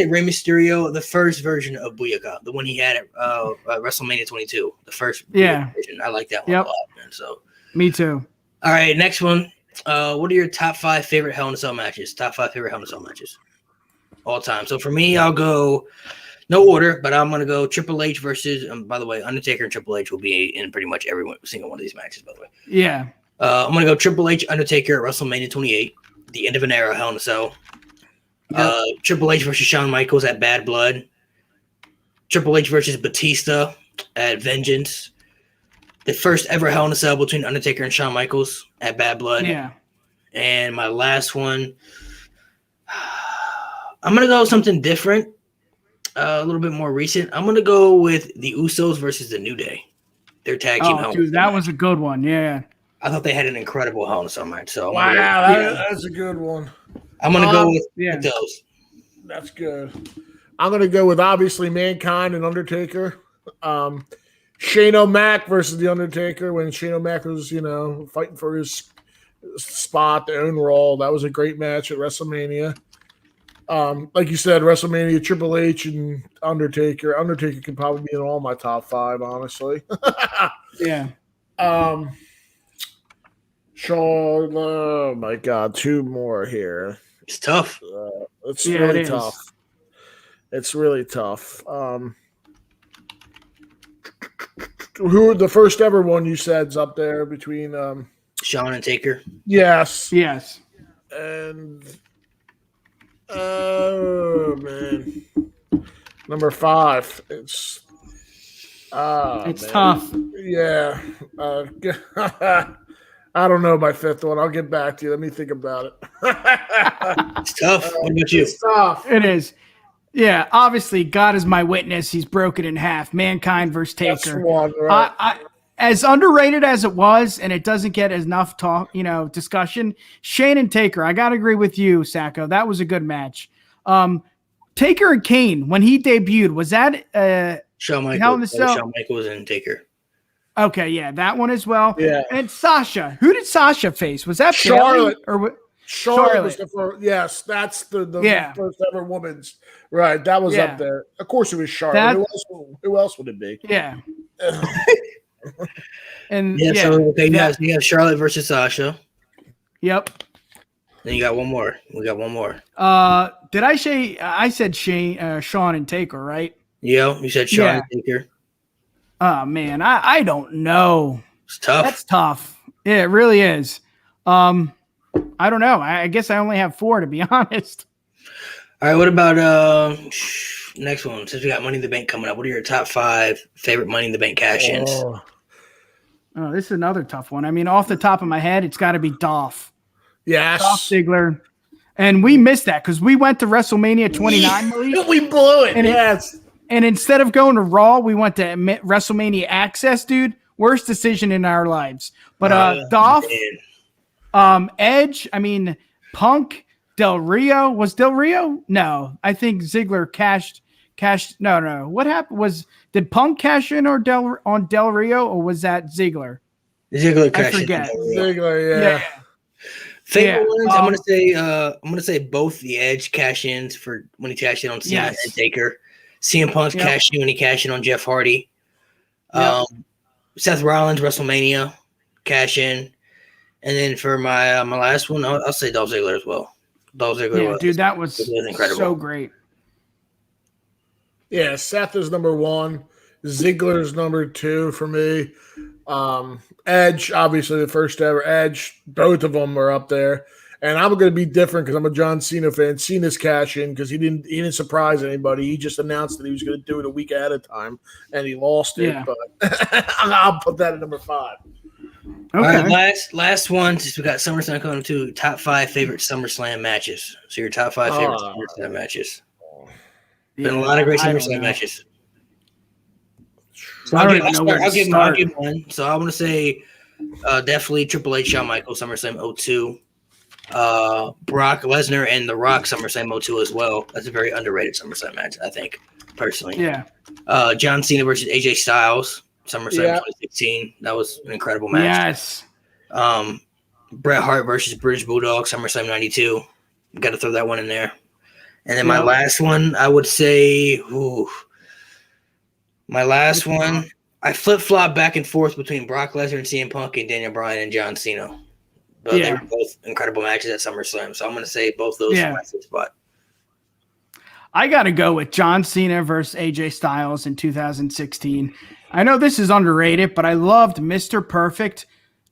Rey Mysterio, the first version of Booyaka, the one he had at WrestleMania 22, the first version. I like that one a lot, man. So me too. All right, next one. What are your top 5 favorite Hell in a Cell matches? Top 5 favorite Hell in a Cell matches all time. So for me, I'll go no order, but I'm gonna go Triple H versus. By the way, Undertaker and Triple H will be in pretty much every single one of these matches. By the way, yeah. I'm gonna go Triple H, Undertaker at WrestleMania 28, the end of an era, Hell in a Cell. Triple H versus Shawn Michaels at Bad Blood. Triple H versus Batista at Vengeance. The first ever Hell in a Cell between Undertaker and Shawn Michaels at Bad Blood. Yeah. And my last one, I'm gonna go with something different, a little bit more recent. I'm gonna go with the Usos versus the New Day. Their tag team. Oh, dude, that was a good one. Yeah. I thought they had an incredible Hell in a Cell match. So that's a good one. I'm gonna go with those. That's good. I'm gonna go with obviously Mankind and Undertaker. Shayno Mack versus the Undertaker when Shayno Mack was, fighting for his spot to own Raw. That was a great match at WrestleMania. Like you said, WrestleMania, Triple H and Undertaker. Undertaker can probably be in all my top 5, honestly. Yeah. Sean, oh my God, 2 more here. It's tough. It's really tough. It's really tough. Who the first ever one you said's up there between Shawn and Taker? Yes. And oh man, number 5. It's tough. Yeah. I don't know my 5th one. I'll get back to you. Let me think about it. It's tough. What about you? It's tough. It is. Yeah, obviously, God is my witness. He's broken in half. Mankind versus Taker. That's one, right. As underrated as it was, and it doesn't get enough talk, discussion. Shane and Taker, I gotta agree with you, Sacco. That was a good match. Taker and Kane, when he debuted, was that Shawn Michaels? Shawn Michaels and Taker. Okay, yeah, that one as well. Yeah, and Sasha. Who did Sasha face? Was that Charlotte Bailey or what? Charlotte was the first. Yes, that's the first ever women's. Right, that was up there. Of course, it was Charlotte. Who else would it be? Yeah. And so okay, you have Charlotte versus Sasha. Yep. Then you got one more. We got one more. Did I say I said Shawn and Taker, right? Yeah, you said Shawn and Taker. Oh man, I don't know. It's tough. That's tough. Yeah, it really is. I don't know. I guess I only have 4 to be honest. All right, what about next one? Since we got Money in the Bank coming up, what are your top 5 favorite Money in the Bank cash-ins? Oh, this is another tough one. I mean, off the top of my head, it's got to be Dolph. Yes. Dolph Ziggler. And we missed that because we went to WrestleMania 29. We blew it. And instead of going to Raw, we went to WrestleMania Access, dude. Worst decision in our lives. But Dolph, Edge, I mean, Punk, Del Rio. Was Del Rio? No. I think Ziggler cashed. No. What happened did Punk cash in on Del Rio, or was that Ziggler? Ziggler cashed in. I forget. Ziggler, yeah. Favorite ones, I'm gonna say both the Edge cash-ins for when he cashed in on Cena and Taker. CM Punk's cash in when he cashed in on Jeff Hardy. Seth Rollins WrestleMania cash in, and then for my last one, I'll say Dolph Ziggler as well. Dolph Ziggler, dude, that was incredible, so great. Yeah, Seth is number 1. Ziggler's number 2 for me. Edge, obviously the first ever Edge. Both of them are up there. And I'm going to be different because I'm a John Cena fan. Cena's cash in because he didn't surprise anybody. He just announced that he was going to do it a week ahead of time, and he lost it. Yeah. But I'll put that at number 5. Okay. All right, last one. Since we got SummerSlam coming to top 5 favorite SummerSlam matches. So your top 5 favorite SummerSlam matches. Been a lot of great SummerSlam matches. So I'll give one. So I want to say definitely Triple H, Shawn Michaels, SummerSlam 02. Brock Lesnar and The Rock, SummerSlam 02 as well. That's a very underrated SummerSlam match, I think, personally. Yeah. John Cena versus AJ Styles, SummerSlam 2016. That was an incredible match. Yes. Bret Hart versus British Bulldog, SummerSlam 92. Got to throw that one in there. And then my last one, I would say, my last one, I flip-flop back and forth between Brock Lesnar and CM Punk and Daniel Bryan and John Cena. But they were both incredible matches at SummerSlam. So I'm going to say both those for my 5th spot. I got to go with John Cena versus AJ Styles in 2016. I know this is underrated, but I loved Mr. Perfect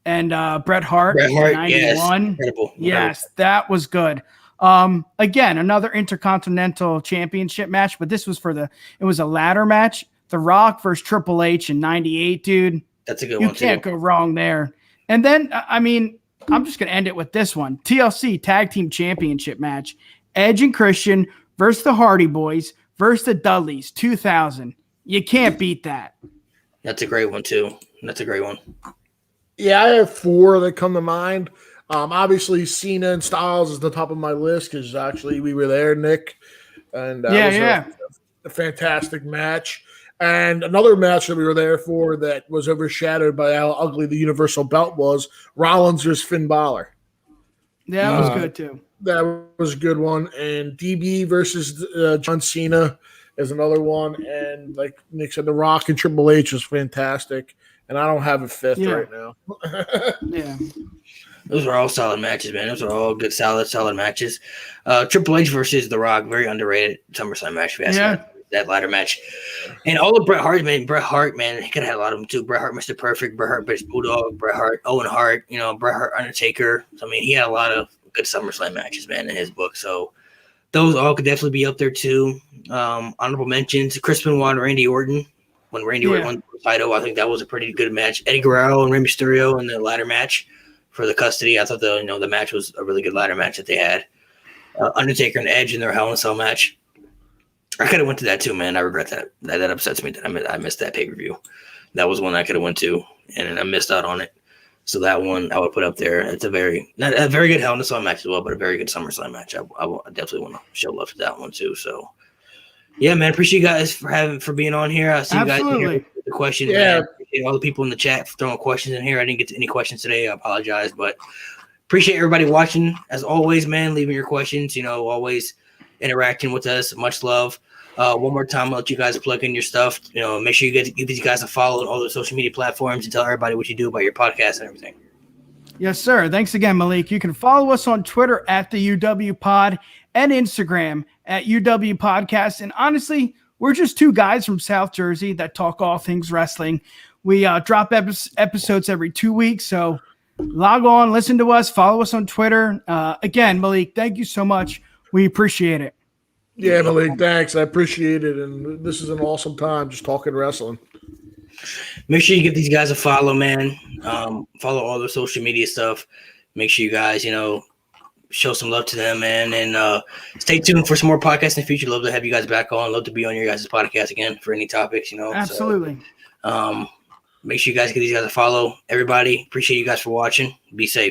and Bret Hart in 91. Yes, incredible. Yes, that was good. Again, another Intercontinental Championship match, but this was it was a ladder match. The Rock versus Triple H in 98, dude. That's a good one, You can't go wrong there. And then, I mean, I'm just going to end it with this one. TLC Tag Team Championship match. Edge and Christian versus the Hardy Boys versus the Dudleys, 2000. You can't beat that. That's a great one, too. That's a great one. Yeah, I have 4 that come to mind. Obviously, Cena and Styles is the top of my list because actually we were there, Nick. And a fantastic match. And another match that we were there for that was overshadowed by how ugly the Universal Belt was, Rollins versus Finn Balor. Yeah, that was good, too. That was a good one. And DB versus John Cena is another one. And like Nick said, The Rock and Triple H was fantastic. And I don't have a 5th right now. Yeah. Those are all solid matches, man. Those are all good, solid matches. Triple H versus The Rock, very underrated SummerSlam match. That ladder match. And all of Bret Hart, man. Bret Hart, man, he could have had a lot of them too. Bret Hart, Mr. Perfect, Bret Hart, British Bulldog, Bret Hart, Owen Hart, Bret Hart, Undertaker. So, I mean, he had a lot of good SummerSlam matches, man, in his book. So those all could definitely be up there too. Honorable mentions: Chris Benoit and Randy Orton. When Randy Orton won the title, I think that was a pretty good match. Eddie Guerrero and Rey Mysterio in the ladder match for the custody. I thought the match was a really good ladder match that they had. Undertaker and Edge in their Hell in a Cell match. I could have went to that too, man. I regret that. That upsets me that I missed that pay-per-view. That was one I could have went to, and I missed out on it. So that one I would put up there. It's a very good Hell in a Cell match as well, but a very good SummerSlam match. I definitely want to show love to that one too. So yeah, man, appreciate you guys for being on here. I see you guys here with the questions. Yeah, man. Appreciate all the people in the chat for throwing questions in here. I didn't get to any questions today. I apologize, but appreciate everybody watching as always, man. Leaving your questions, always interacting with us. Much love. One more time, I'll let you guys plug in your stuff. Make sure you give these guys a follow on all the social media platforms and tell everybody what you do about your podcast and everything. Yes, sir. Thanks again, Malik. You can follow us on Twitter at the UW Pod and Instagram at UW Podcast. And honestly, we're just 2 guys from South Jersey that talk all things wrestling. We drop episodes every 2 weeks. So log on, listen to us, follow us on Twitter. Again, Malik, thank you so much. We appreciate it. Yeah, Malik, thanks. I appreciate it. And this is an awesome time just talking wrestling. Make sure you give these guys a follow, man. Follow all their social media stuff. Make sure you guys, show some love to them, man. And stay tuned for some more podcasts in the future. Love to have you guys back on. Love to be on your guys' podcast again for any topics, Absolutely. So, make sure you guys give these guys a follow. Everybody, appreciate you guys for watching. Be safe.